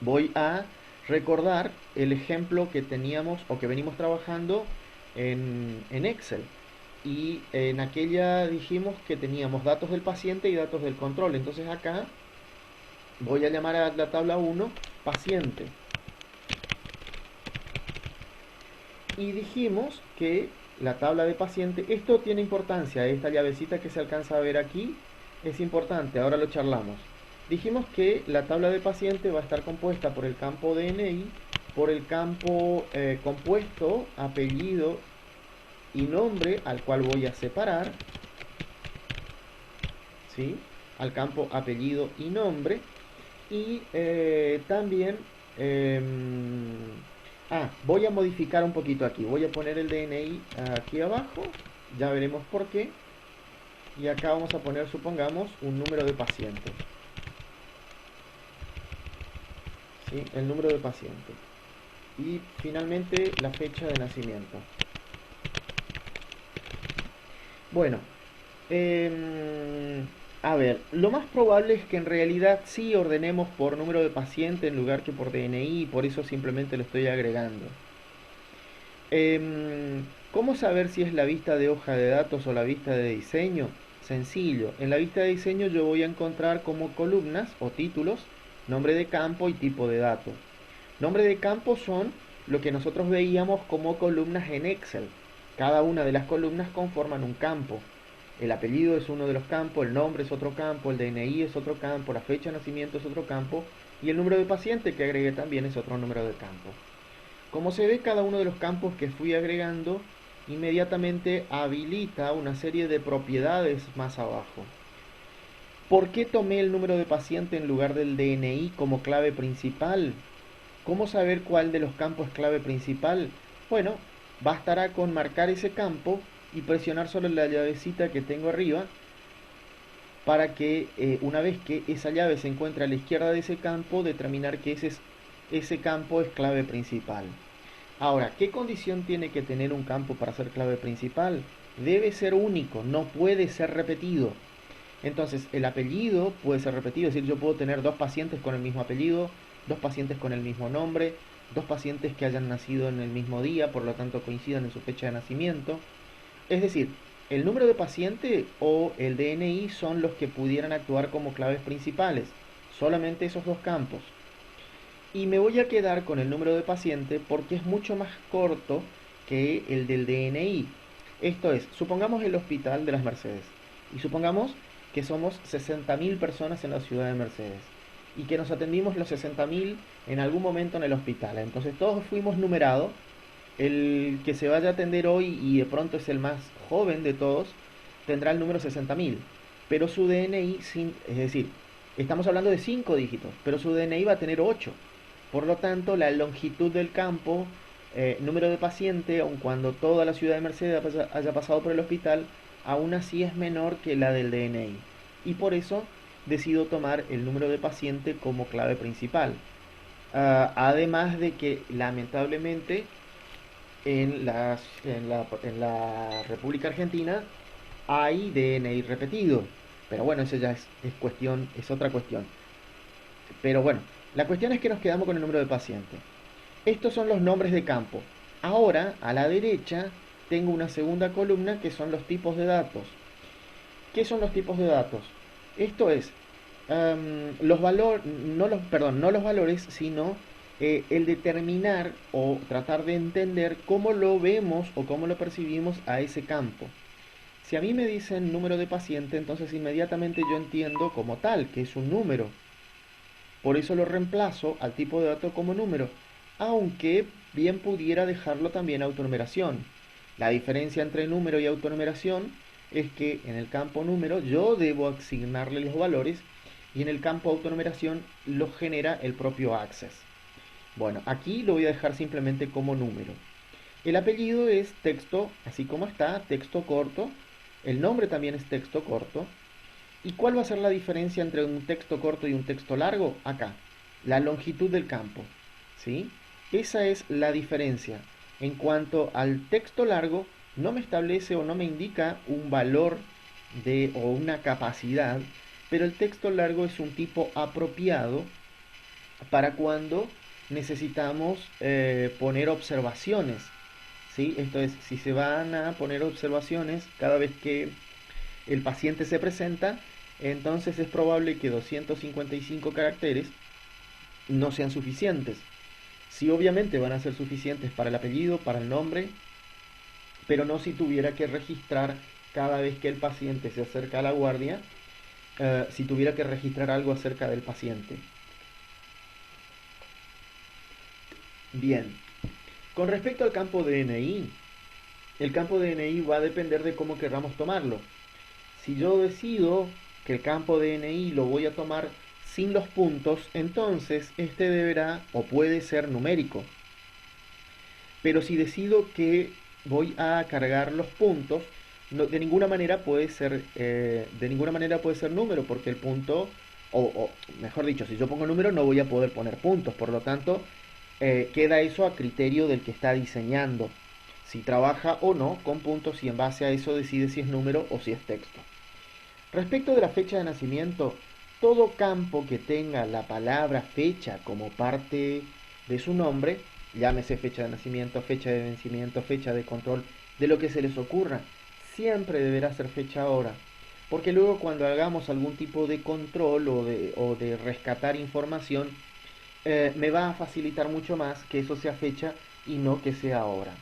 voy a recordar el ejemplo que teníamos o que venimos trabajando en Excel. Y en aquella dijimos que teníamos datos del paciente y datos del control. Entonces acá Voy a llamar a la tabla 1 paciente. Y dijimos que la tabla de paciente, esto tiene importancia, esta llavecita que se alcanza a ver aquí es importante, ahora lo charlamos. Dijimos que la tabla de paciente va a estar compuesta por el campo DNI, por el campo compuesto, apellido y nombre, al cual voy a separar, ¿sí? Al campo apellido y nombre, y también voy a modificar un poquito aquí, voy a poner el DNI aquí abajo, ya veremos por qué, y acá vamos a poner, supongamos, un número de paciente, ¿sí? El número de paciente, y finalmente la fecha de nacimiento. Bueno, a ver, lo más probable es que en realidad sí ordenemos por número de paciente en lugar que por DNI, y por eso simplemente lo estoy agregando. ¿Cómo saber si es la vista de hoja de datos o la vista de diseño? Sencillo, en la vista de diseño yo voy a encontrar como columnas o títulos, nombre de campo y tipo de dato. Nombre de campo son lo que nosotros veíamos como columnas en Excel. Cada una de las columnas conforman un campo. El apellido es uno de los campos, el nombre es otro campo, el DNI es otro campo, la fecha de nacimiento es otro campo y el número de paciente que agregué también es otro número de campo. Como se ve, cada uno de los campos que fui agregando inmediatamente habilita una serie de propiedades más abajo. ¿Por qué tomé el número de paciente en lugar del DNI como clave principal? ¿Cómo saber cuál de los campos es clave principal? Bueno, bastará con marcar ese campo y presionar solo la llavecita que tengo arriba para que una vez que esa llave se encuentre a la izquierda de ese campo, determinar que ese campo es clave principal. Ahora, ¿qué condición tiene que tener un campo para ser clave principal? Debe ser único, no puede ser repetido. Entonces, el apellido puede ser repetido, es decir, yo puedo tener dos pacientes con el mismo apellido, dos pacientes con el mismo nombre, dos pacientes que hayan nacido en el mismo día, por lo tanto coincidan en su fecha de nacimiento. Es decir, el número de paciente o el DNI son los que pudieran actuar como claves principales, solamente esos dos campos. Y me voy a quedar con el número de paciente porque es mucho más corto que el del DNI. Esto es, supongamos el hospital de las Mercedes y supongamos que somos 60.000 personas en la ciudad de Mercedes y que nos atendimos los 60.000 en algún momento en el hospital. Entonces todos fuimos numerados. El que se vaya a atender hoy y de pronto es el más joven de todos tendrá el número 60.000, pero su DNI, es decir, estamos hablando de 5 dígitos, pero su DNI va a tener 8. Por lo tanto, la longitud del campo, número de paciente, aun cuando toda la ciudad de Mercedes haya pasado por el hospital, aún así es menor que la del DNI. Y por eso decido tomar el número de paciente como clave principal. Además de que lamentablemente en la República Argentina hay DNI repetido. Pero bueno, eso ya es otra cuestión. Pero bueno, la cuestión es que nos quedamos con el número de paciente. Estos son los nombres de campo. Ahora, a la derecha, tengo una segunda columna que son los tipos de datos. ¿Qué son los tipos de datos? Esto es, los valores, no los valores, sino el determinar o tratar de entender cómo lo vemos o cómo lo percibimos a ese campo. Si a mí me dicen número de paciente, entonces inmediatamente yo entiendo como tal, que es un número. Por eso lo reemplazo al tipo de dato como número, aunque bien pudiera dejarlo también autonumeración. La diferencia entre número y autonumeración es que en el campo número yo debo asignarle los valores y en el campo autonumeración lo genera el propio Access. Bueno, aquí lo voy a dejar simplemente como número. El apellido es texto, así como está, texto corto. El nombre también es texto corto. ¿Y cuál va a ser la diferencia entre un texto corto y un texto largo? Acá, la longitud del campo, ¿sí? Esa es la diferencia. En cuanto al texto largo, no me establece o no me indica un valor o una capacidad, pero el texto largo es un tipo apropiado para cuando necesitamos poner observaciones, ¿sí? Esto es, si se van a poner observaciones cada vez que el paciente se presenta, entonces es probable que 255 caracteres no sean suficientes. Sí, obviamente van a ser suficientes para el apellido, para el nombre, pero no si tuviera que registrar cada vez que el paciente se acerca a la guardia, si tuviera que registrar algo acerca del paciente. Bien, con respecto al campo DNI, el campo DNI va a depender de cómo queramos tomarlo. Si yo decido que el campo DNI lo voy a tomar sin los puntos, entonces este deberá o puede ser numérico. Pero si decido que voy a cargar los puntos, de ninguna manera puede ser número, porque el punto, o mejor dicho, si yo pongo número no voy a poder poner puntos, por lo tanto queda eso a criterio del que está diseñando, si trabaja o no con puntos, y en base a eso decide si es número o si es texto. Respecto de la fecha de nacimiento, todo campo que tenga la palabra fecha como parte de su nombre, llámese fecha de nacimiento, fecha de vencimiento, fecha de control, de lo que se les ocurra, siempre deberá ser fecha hora, porque luego cuando hagamos algún tipo de control o de rescatar información, me va a facilitar mucho más que eso sea fecha y no que sea hora.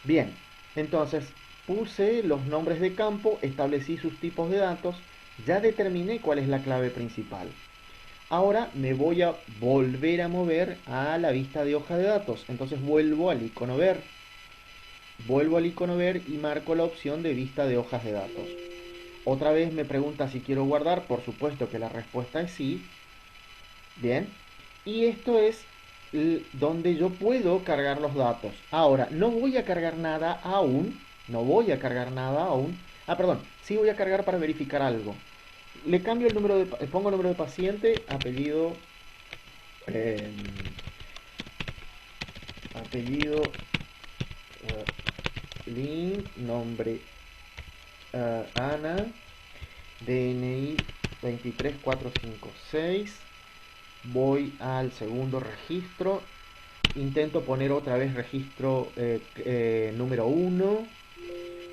Bien, entonces puse los nombres de campo, establecí sus tipos de datos, ya determiné cuál es la clave principal. Ahora me voy a volver a mover a la vista de hoja de datos. Entonces vuelvo al icono ver. Vuelvo al icono ver y marco la opción de vista de hojas de datos. Otra vez me pregunta si quiero guardar. Por supuesto que la respuesta es sí. Bien. Y esto es donde yo puedo cargar los datos. Ahora, no voy a cargar nada aún. No voy a cargar nada aún. Ah, perdón. Sí voy a cargar para verificar algo. Le cambio el número de... Pongo el número de paciente, apellido... apellido... Lin, nombre... Ana, DNI 23456. Voy al segundo registro. Intento poner otra vez registro número 1.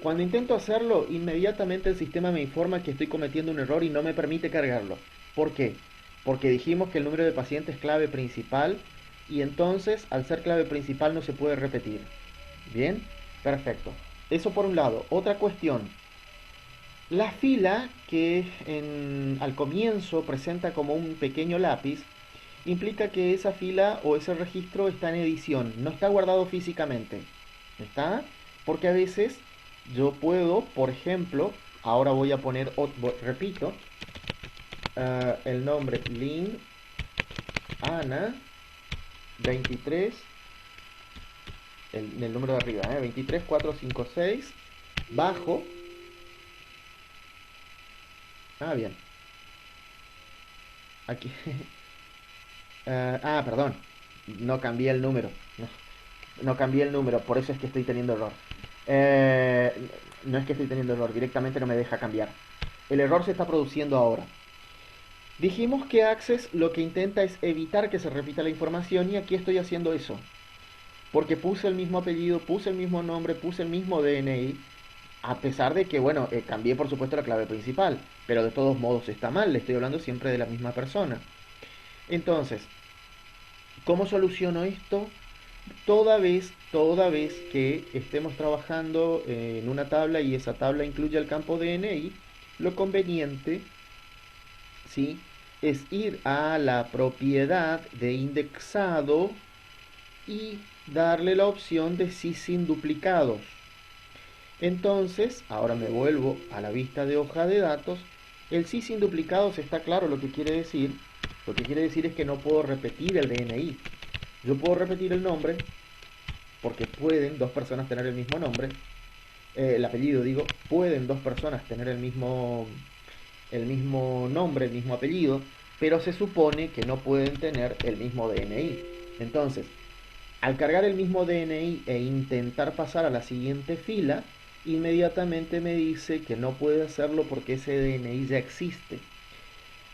Cuando intento hacerlo, inmediatamente el sistema me informa que estoy cometiendo un error y no me permite cargarlo. ¿Por qué? Porque dijimos que el número de paciente es clave principal y entonces al ser clave principal no se puede repetir. Bien, perfecto. Eso por un lado. Otra cuestión. La fila que al comienzo presenta como un pequeño lápiz implica que esa fila o ese registro está en edición, no está guardado físicamente. ¿Está? Porque a veces yo puedo, por ejemplo, ahora voy a poner, repito, el nombre Lin Ana 23, el número de arriba, 23456, bajo. Bien. Aquí. Perdón. No cambié el número. No cambié el número, por eso es que estoy teniendo error. No es que estoy teniendo error, directamente no me deja cambiar. El error se está produciendo ahora. Dijimos que Access lo que intenta es evitar que se repita la información y aquí estoy haciendo eso. Porque puse el mismo apellido, puse el mismo nombre, puse el mismo DNI, a pesar de que, bueno, cambié por supuesto la clave principal, pero de todos modos está mal, le estoy hablando siempre de la misma persona. Entonces, ¿cómo soluciono esto? Toda vez que estemos trabajando en una tabla y esa tabla incluye el campo DNI, lo conveniente, ¿sí?, es ir a la propiedad de indexado y darle la opción de sí sin duplicados. Entonces, ahora me vuelvo a la vista de hoja de datos. El sí sin duplicados está claro lo que quiere decir. Lo que quiere decir es que no puedo repetir el DNI. Yo puedo repetir el nombre, porque pueden dos personas tener el mismo nombre. El apellido, digo, pueden dos personas tener el mismo nombre, el mismo apellido, pero se supone que no pueden tener el mismo DNI. Entonces, al cargar el mismo DNI e intentar pasar a la siguiente fila, inmediatamente me dice que no puede hacerlo porque ese DNI ya existe.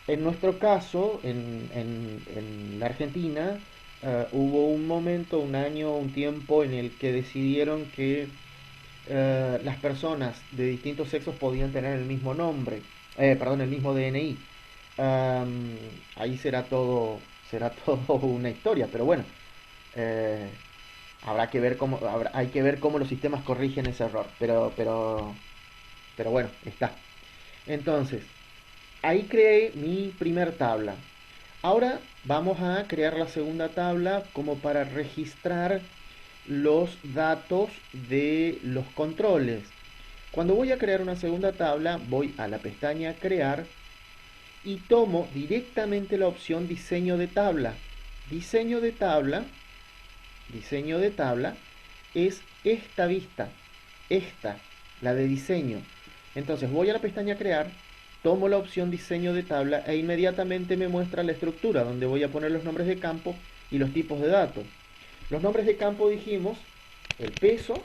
En nuestro caso, en la Argentina, hubo un momento, un año, un tiempo en el que decidieron que las personas de distintos sexos podían tener el mismo nombre. perdón, el mismo DNI. Ahí será todo una historia, pero bueno, eh, habrá que ver cómo, hay que ver cómo los sistemas corrigen ese error, pero bueno, está. Entonces, ahí creé mi primer tabla. Ahora vamos a crear la segunda tabla como para registrar los datos de los controles. Cuando voy a crear una segunda tabla, voy a la pestaña Crear y tomo directamente la opción Diseño de tabla. Diseño de tabla, diseño de tabla es esta vista, esta, la de diseño. Entonces voy a la pestaña Crear, tomo la opción Diseño de tabla e inmediatamente me muestra la estructura donde voy a poner los nombres de campo y los tipos de datos. Los nombres de campo dijimos el peso,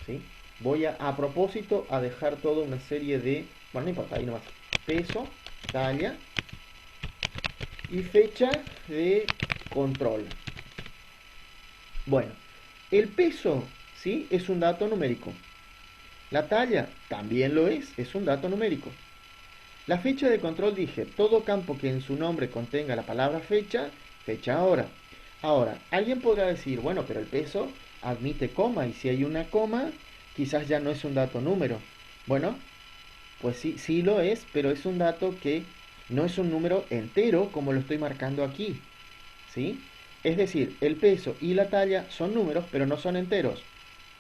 ¿sí? Voy a propósito a dejar toda una serie de, bueno, no importa, ahí nomás, peso, talla y fecha de control. Bueno, el peso, ¿sí? Es un dato numérico. La talla también lo es un dato numérico. La fecha de control dije, todo campo que en su nombre contenga la palabra fecha, fecha hora. Ahora, alguien podrá decir, bueno, pero el peso admite coma y si hay una coma, quizás ya no es un dato número. Bueno, pues sí, sí lo es, pero es un dato que no es un número entero como lo estoy marcando aquí, ¿sí? Es decir, el peso y la talla son números, pero no son enteros.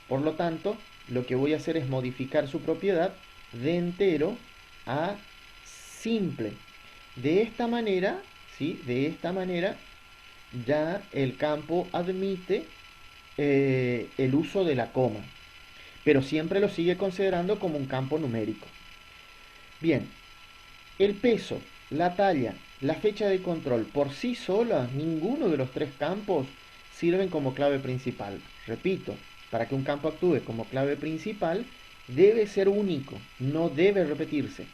Por lo tanto, lo que voy a hacer es modificar su propiedad de entero a simple. De esta manera, ¿sí? De esta manera ya el campo admite el uso de la coma, pero siempre lo sigue considerando como un campo numérico. Bien, el peso, la talla, la fecha de control por sí sola, ninguno de los tres campos sirven como clave principal. Repito, para que un campo actúe como clave principal, debe ser único, no debe repetirse.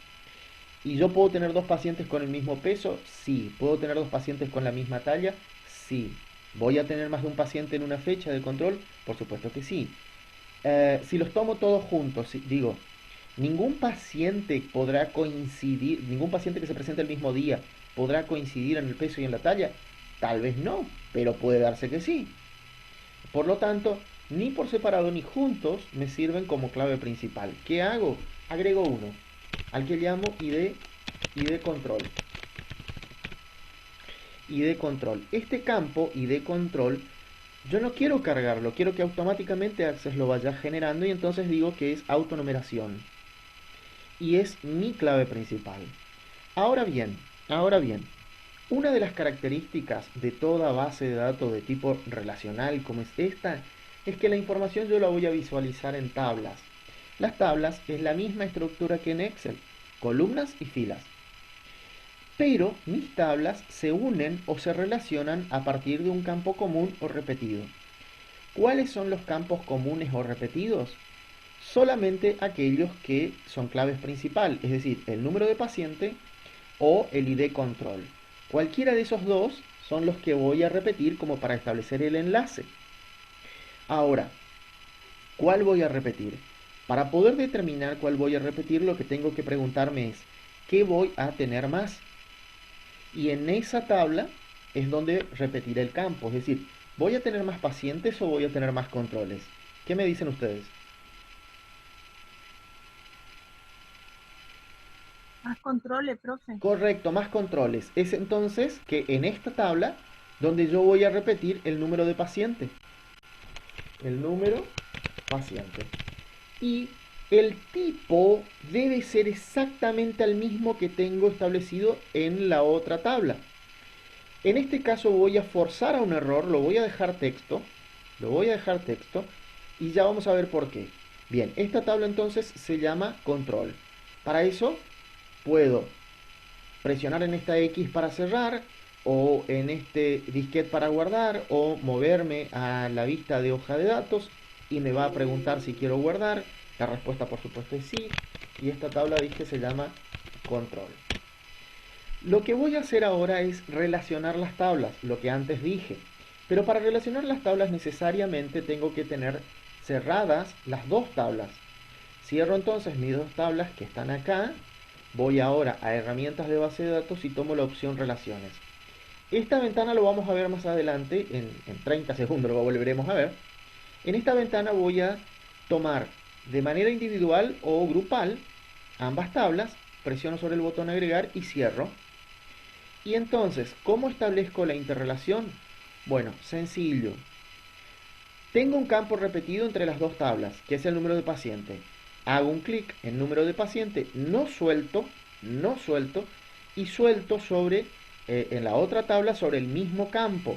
¿Y yo puedo tener dos pacientes con el mismo peso? Sí. ¿Puedo tener dos pacientes con la misma talla? Sí. ¿Voy a tener más de un paciente en una fecha de control? Por supuesto que sí. Si los tomo todos juntos, digo, ningún paciente podrá coincidir, ningún paciente que se presente el mismo día podrá coincidir en el peso y en la talla. Tal vez no, pero puede darse que sí. Por lo tanto, ni por separado ni juntos me sirven como clave principal. ¿Qué hago? Agrego uno, al que llamo ID control. ID control. Este campo ID control yo no quiero cargarlo, quiero que automáticamente Access lo vaya generando y entonces digo que es autonumeración. Y es mi clave principal. Ahora bien, una de las características de toda base de datos de tipo relacional como es esta, es que la información yo la voy a visualizar en tablas. Las tablas es la misma estructura que en Excel, columnas y filas. Pero mis tablas se unen o se relacionan a partir de un campo común o repetido. ¿Cuáles son los campos comunes o repetidos? Solamente aquellos que son claves principal, es decir, el número de paciente o el ID control. Cualquiera de esos dos son los que voy a repetir como para establecer el enlace. Ahora, ¿cuál voy a repetir? Para poder determinar cuál voy a repetir, lo que tengo que preguntarme es, ¿qué voy a tener más? Y en esa tabla es donde repetiré el campo, es decir, ¿voy a tener más pacientes o voy a tener más controles? ¿Qué me dicen ustedes? Más controles, profe. Correcto, más controles. Es entonces que en esta tabla donde yo voy a repetir el número de paciente. El número paciente. Y el tipo debe ser exactamente el mismo que tengo establecido en la otra tabla. En este caso voy a forzar a un error, lo voy a dejar texto, lo voy a dejar texto y ya vamos a ver por qué. Bien, esta tabla entonces se llama control. Para eso puedo presionar en esta X para cerrar o en este disquete para guardar o moverme a la vista de hoja de datos y me va a preguntar si quiero guardar. La respuesta por supuesto es sí y esta tabla dije se llama control. Lo que voy a hacer ahora es relacionar las tablas, lo que antes dije. Pero para relacionar las tablas necesariamente tengo que tener cerradas las dos tablas. Cierro entonces mis dos tablas que están acá. Voy ahora a herramientas de base de datos y tomo la opción relaciones. Esta ventana lo vamos a ver más adelante, en 30 segundos lo volveremos a ver. En esta ventana voy a tomar de manera individual o grupal ambas tablas, presiono sobre el botón agregar y cierro. Y entonces, ¿cómo establezco la interrelación? Bueno, sencillo. Tengo un campo repetido entre las dos tablas, que es el número de paciente. Hago un clic en número de paciente, no suelto, y suelto sobre, en la otra tabla sobre el mismo campo.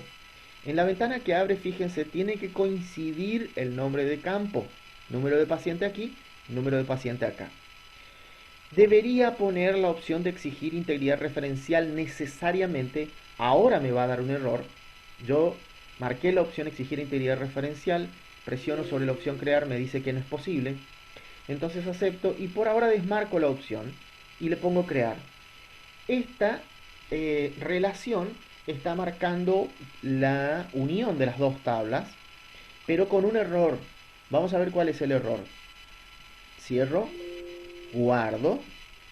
En la ventana que abre, fíjense, tiene que coincidir el nombre de campo. Número de paciente aquí, número de paciente acá. Debería poner la opción de exigir integridad referencial necesariamente. Ahora me va a dar un error. Yo marqué la opción exigir integridad referencial, presiono sobre la opción crear, me dice que no es posible. Entonces acepto y por ahora desmarco la opción y le pongo crear. Esta relación está marcando la unión de las dos tablas, pero con un error. Vamos a ver cuál es el error. Cierro, guardo,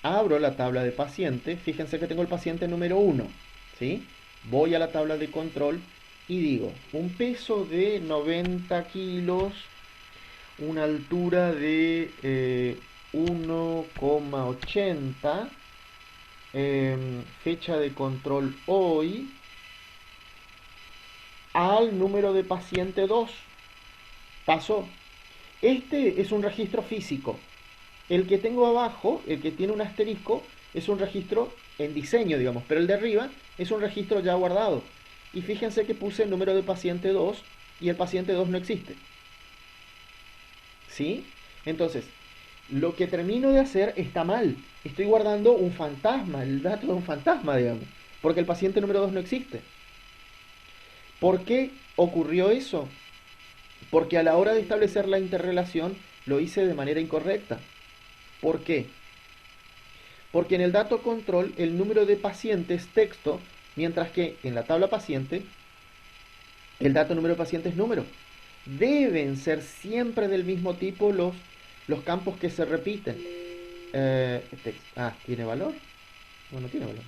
abro la tabla de paciente. Fíjense que tengo el paciente número 1, ¿sí? Voy a la tabla de control y digo, un peso de 90 kilos, una altura de 1,80, fecha de control hoy, al número de paciente 2. Pasó. Este es un registro físico. El que tengo abajo, el que tiene un asterisco, es un registro en diseño, digamos, pero el de arriba es un registro ya guardado. Y fíjense que puse el número de paciente 2 y el paciente 2 no existe. ¿Sí? Entonces, lo que termino de hacer está mal. Estoy guardando un fantasma, el dato de un fantasma, digamos, porque el paciente número 2 no existe. ¿Por qué ocurrió eso? Porque a la hora de establecer la interrelación lo hice de manera incorrecta. ¿Por qué? Porque en el dato control el número de paciente es texto, mientras que en la tabla paciente el dato número de paciente es número. Deben ser siempre del mismo tipo los campos que se repiten. ¿Tiene valor? Bueno, tiene valor.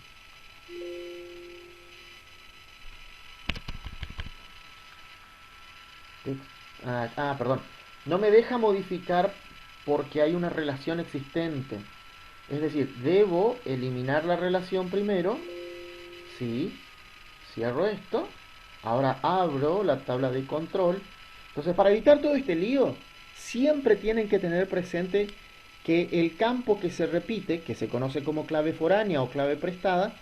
Perdón. No me deja modificar porque hay una relación existente. Es decir, debo eliminar la relación primero. Sí. Cierro esto. Ahora abro la tabla de control. Entonces, para evitar todo este lío, siempre tienen que tener presente que el campo que se repite, que se conoce como clave foránea o clave prestada,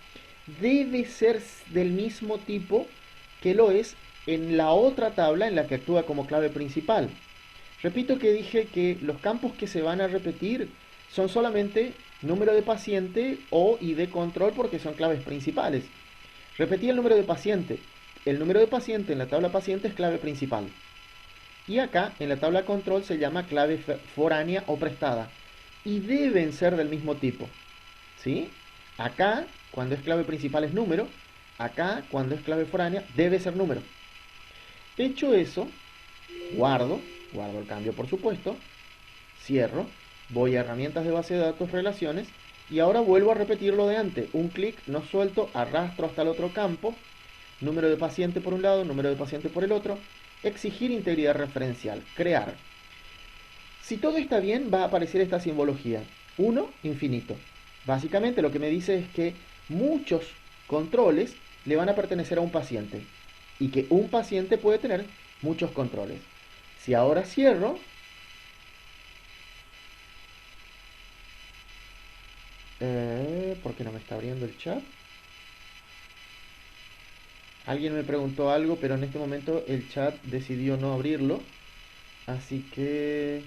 debe ser del mismo tipo que lo es en la otra tabla en la que actúa como clave principal. Repito que dije que los campos que se van a repetir son solamente número de paciente o ID control porque son claves principales. Repetí el número de paciente. El número de paciente en la tabla paciente es clave principal. Y acá en la tabla control se llama clave foránea o prestada. Y deben ser del mismo tipo. ¿Sí? Acá, cuando es clave principal es número. Acá, cuando es clave foránea, debe ser número. Hecho eso, guardo el cambio por supuesto, cierro, voy a herramientas de base de datos, relaciones, y ahora vuelvo a repetir lo de antes. Un clic, no suelto, arrastro hasta el otro campo, número de paciente por un lado, número de paciente por el otro, exigir integridad referencial, crear. Si todo está bien, va a aparecer esta simbología, 1, infinito. Básicamente lo que me dice es que muchos controles le van a pertenecer a un paciente y que un paciente puede tener muchos controles. Si ahora cierro, ¿por qué no me está abriendo el chat? Alguien me preguntó algo, pero en este momento el chat decidió no abrirlo. Así que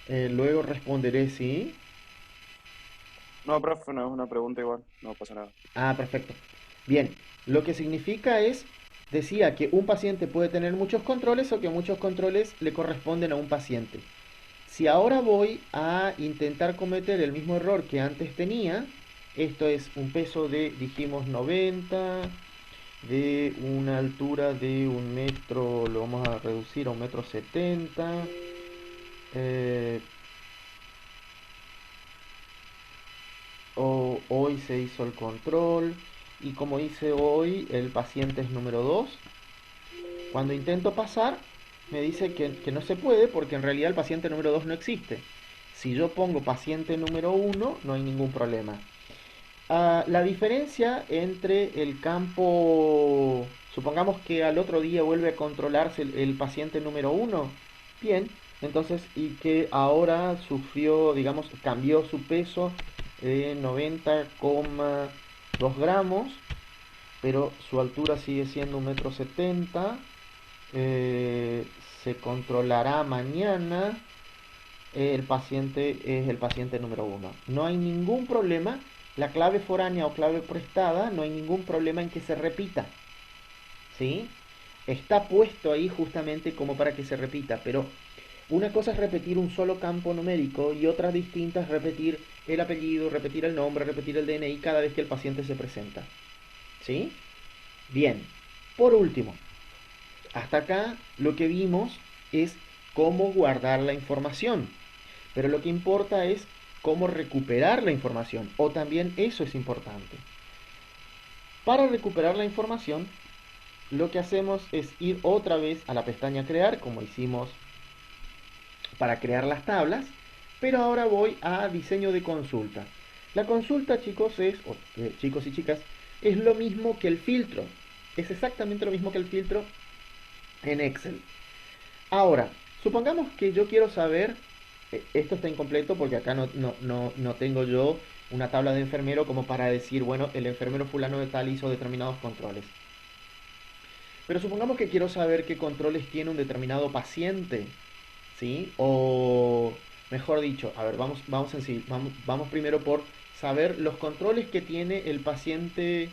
luego responderé, ¿sí? No, profe, no es una pregunta igual, no pasa nada. Perfecto. Bien, lo que significa es, decía que un paciente puede tener muchos controles o que muchos controles le corresponden a un paciente. Si ahora voy a intentar cometer el mismo error que antes tenía, esto es un peso de, dijimos, 90, de una altura de 1 metro, lo vamos a reducir a 1,70 m, Eh, hoy se hizo el control y como hice hoy, el paciente es número 2. Cuando intento pasar, me dice que no se puede porque en realidad el paciente número 2 no existe. Si yo pongo paciente número 1, no hay ningún problema. La diferencia entre el campo, supongamos que al otro día vuelve a controlarse el paciente número 1, bien, entonces, y que ahora sufrió, digamos, cambió su peso de 90,2 gramos, pero su altura sigue siendo 1,70 m, se controlará mañana. El paciente es el paciente número 1. No hay ningún problema. La clave foránea o clave prestada, no hay ningún problema en que se repita. ¿Sí? Está puesto ahí justamente como para que se repita, pero una cosa es repetir un solo campo numérico y otra distinta es repetir el apellido, repetir el nombre, repetir el DNI cada vez que el paciente se presenta. ¿Sí? Bien. Por último, hasta acá lo que vimos es cómo guardar la información. Pero lo que importa es cómo recuperar la información, o también eso es importante. Para recuperar la información, lo que hacemos es ir otra vez a la pestaña crear, como hicimos para crear las tablas, pero ahora voy a diseño de consulta. La consulta, chicos, chicos y chicas, es lo mismo que el filtro. Es exactamente lo mismo que el filtro en Excel. Ahora, supongamos que yo quiero saber, esto está incompleto porque acá no tengo yo una tabla de enfermero como para decir, bueno, el enfermero fulano de tal hizo determinados controles. Pero supongamos que quiero saber qué controles tiene un determinado paciente, ¿sí? O, mejor dicho, a ver, vamos primero por saber los controles que tiene el paciente,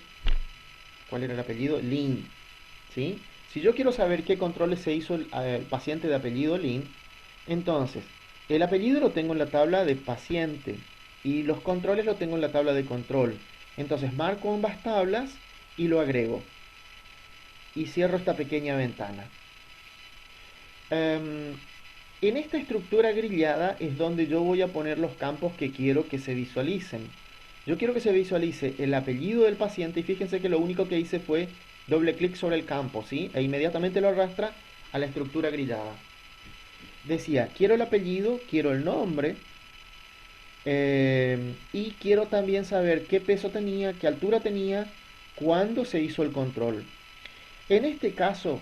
¿cuál era el apellido? Lin, ¿sí? Si yo quiero saber qué controles se hizo el paciente de apellido Lin, entonces, el apellido lo tengo en la tabla de paciente y los controles lo tengo en la tabla de control. Entonces marco ambas tablas y lo agrego. Y cierro esta pequeña ventana. En esta estructura grillada es donde yo voy a poner los campos que quiero que se visualicen. Yo quiero que se visualice el apellido del paciente y fíjense que lo único que hice fue doble clic sobre el campo, ¿sí? E inmediatamente lo arrastra a la estructura grillada. Decía, quiero el apellido, quiero el nombre, y quiero también saber qué peso tenía, qué altura tenía, cuándo se hizo el control. En este caso,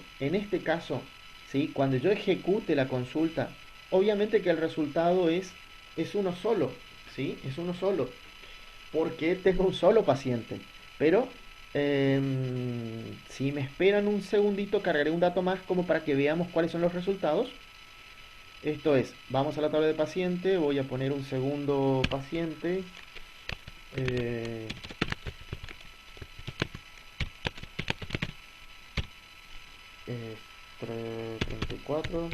¿sí? Cuando yo ejecute la consulta, obviamente que el resultado es uno solo, ¿sí? Es uno solo, porque tengo un solo paciente. Pero si me esperan un segundito, cargaré un dato más como para que veamos cuáles son los resultados. Esto es, vamos a la tabla de paciente, voy a poner un segundo paciente. eh, 34,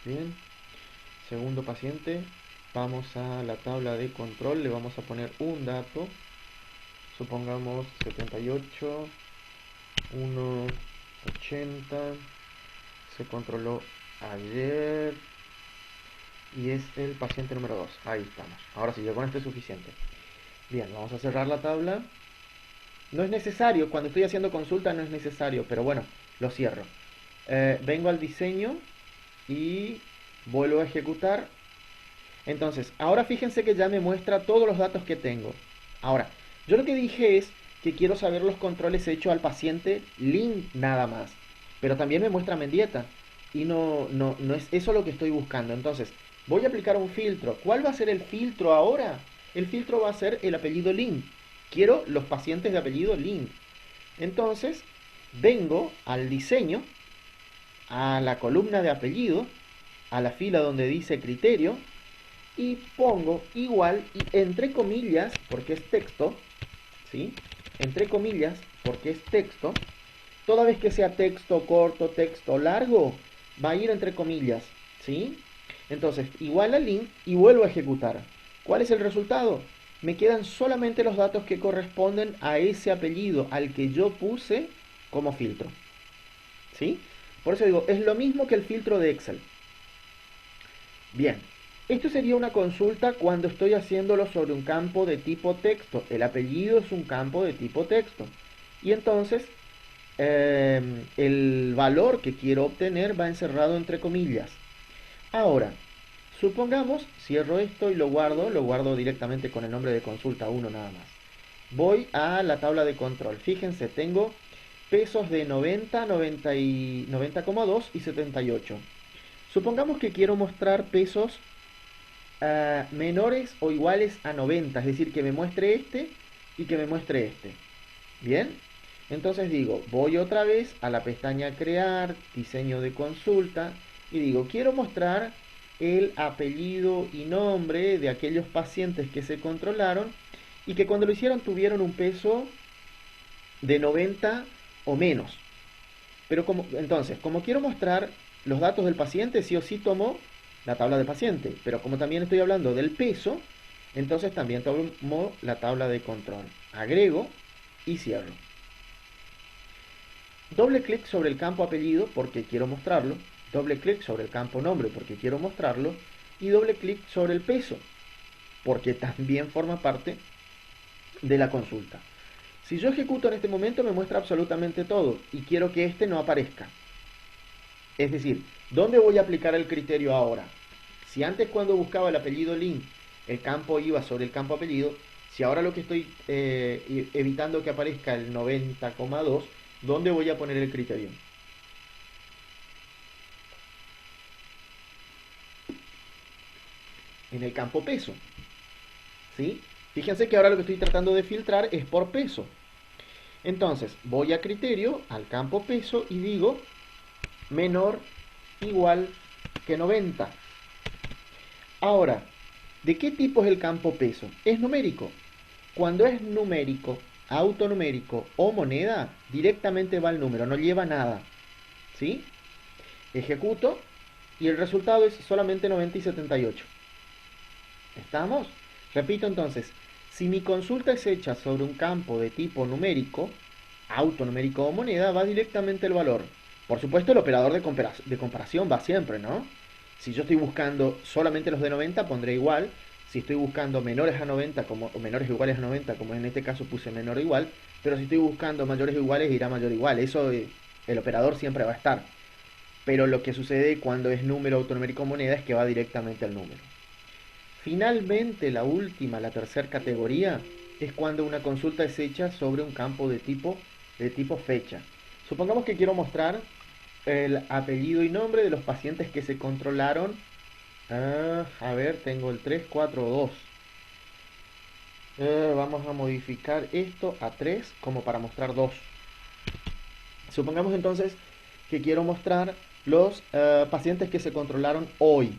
bien. Segundo paciente, vamos a la tabla de control, le vamos a poner un dato, supongamos 78, 1,80, se controló ayer y es el paciente número 2. Ahí estamos. Ahora sí, ya con esto es suficiente. Bien, vamos a cerrar la tabla. No es necesario, cuando estoy haciendo consulta no es necesario, pero bueno, lo cierro. Vengo al diseño y vuelvo a ejecutar. Entonces, ahora fíjense que ya me muestra todos los datos que tengo. Ahora, yo lo que dije es que quiero saber los controles hechos al paciente Lin nada más. Pero también me muestra Mendieta. Y no es eso lo que estoy buscando. Entonces, voy a aplicar un filtro. ¿Cuál va a ser el filtro ahora? El filtro va a ser el apellido Lin. Quiero los pacientes de apellido Lin. Entonces, vengo al diseño, a la columna de apellido, a la fila donde dice criterio, y pongo igual, y entre comillas, porque es texto, ¿sí? Entre comillas, porque es texto. Toda vez que sea texto corto, texto largo, va a ir entre comillas, ¿sí? Entonces, igual al link y vuelvo a ejecutar. ¿Cuál es el resultado? Me quedan solamente los datos que corresponden a ese apellido al que yo puse como filtro, ¿sí? Por eso digo, es lo mismo que el filtro de Excel. Bien, esto sería una consulta cuando estoy haciéndolo sobre un campo de tipo texto. El apellido es un campo de tipo texto. Y entonces el valor que quiero obtener va encerrado entre comillas. Ahora, supongamos, cierro esto y lo guardo directamente con el nombre de consulta 1 nada más. Voy a la tabla de control. Fíjense, tengo pesos de 90, 90,2 y 78. Supongamos que quiero mostrar pesos menores o iguales a 90, es decir, que me muestre este y que me muestre este. Bien, entonces digo, voy otra vez a la pestaña crear, diseño de consulta y digo, quiero mostrar el apellido y nombre de aquellos pacientes que se controlaron y que cuando lo hicieron tuvieron un peso de 90 o menos. Pero entonces, como quiero mostrar los datos del paciente, sí o sí tomo la tabla de paciente. Pero como también estoy hablando del peso, entonces también tomo la tabla de control. Agrego y cierro. Doble clic sobre el campo apellido porque quiero mostrarlo. Doble clic sobre el campo nombre porque quiero mostrarlo. Y doble clic sobre el peso porque también forma parte de la consulta. Si yo ejecuto en este momento me muestra absolutamente todo y quiero que este no aparezca. Es decir, ¿dónde voy a aplicar el criterio ahora? Si antes cuando buscaba el apellido link el campo iba sobre el campo apellido, si ahora lo que estoy evitando que aparezca el 90,2, ¿dónde voy a poner el criterio? En el campo peso. ¿Sí? Fíjense que ahora lo que estoy tratando de filtrar es por peso. Entonces, voy a criterio, al campo peso y digo menor igual que 90. Ahora, ¿de qué tipo es el campo peso? Es numérico. Cuando es numérico, autonumérico o moneda, directamente va el número, no lleva nada. ¿Sí? Ejecuto y el resultado es solamente 90 y 78. ¿Estamos? Repito entonces, si mi consulta es hecha sobre un campo de tipo numérico, autonumérico o moneda, va directamente el valor. Por supuesto, el operador de comparación va siempre, ¿no? Si yo estoy buscando solamente los de 90, pondré igual. Si estoy buscando menores a 90 o menores o iguales a 90, como en este caso puse menor o igual, pero si estoy buscando mayores o iguales, irá mayor o igual. Eso el operador siempre va a estar. Pero lo que sucede cuando es número autonumérico o moneda es que va directamente al número. Finalmente, la última, la tercera categoría, es cuando una consulta es hecha sobre un campo de tipo fecha. Supongamos que quiero mostrar el apellido y nombre de los pacientes que se controlaron. A ver, tengo el 342. Vamos a modificar esto a 3 como para mostrar 2. Supongamos entonces que quiero mostrar los pacientes que se controlaron hoy.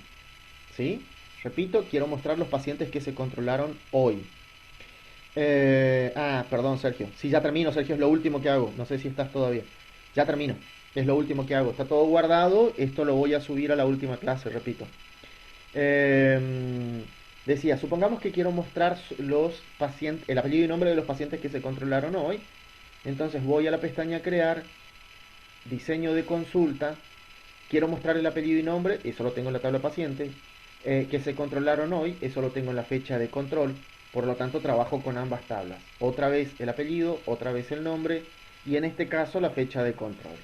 ¿Sí? Repito, quiero mostrar los pacientes que se controlaron hoy. Perdón, Sergio. Sí, ya termino, Sergio, es lo último que hago. No sé si estás todavía. Ya termino. Es lo último que hago. Está todo guardado. Esto lo voy a subir a la última clase, repito. Decía, supongamos que quiero mostrar los pacientes, el apellido y nombre de los pacientes que se controlaron hoy. Entonces voy a la pestaña crear, diseño de consulta. Quiero mostrar el apellido y nombre, eso lo tengo en la tabla paciente. Que se controlaron hoy, eso lo tengo en la fecha de control. Por lo tanto trabajo con ambas tablas. Otra vez el apellido, otra vez el nombre y en este caso la fecha de control.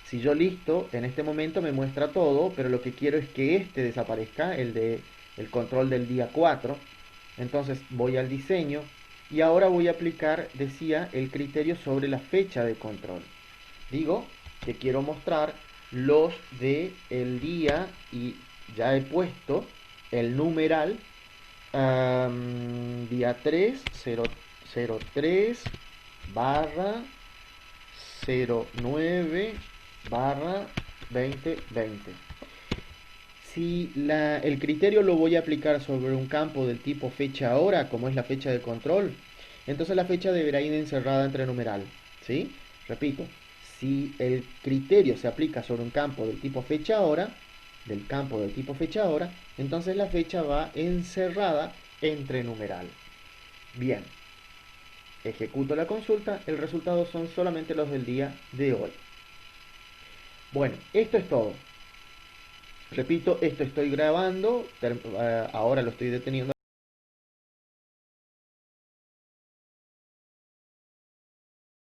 Si yo listo, en este momento me muestra todo, pero lo que quiero es que este desaparezca, el control del día 4. Entonces voy al diseño y ahora voy a aplicar, decía, el criterio sobre la fecha de control. Digo que quiero mostrar los de el día y ya he puesto el numeral día 3, 003 barra 09 barra 2020. Si el criterio lo voy a aplicar sobre un campo del tipo fecha hora, como es la fecha de control, entonces la fecha deberá ir encerrada entre numeral. ¿Sí? Repito, si el criterio se aplica sobre un campo del tipo fecha hora, entonces la fecha va encerrada entre numeral. Bien, ejecuto la consulta, el resultado son solamente los del día de hoy. Bueno, esto es todo. Repito, esto estoy grabando, ahora lo estoy deteniendo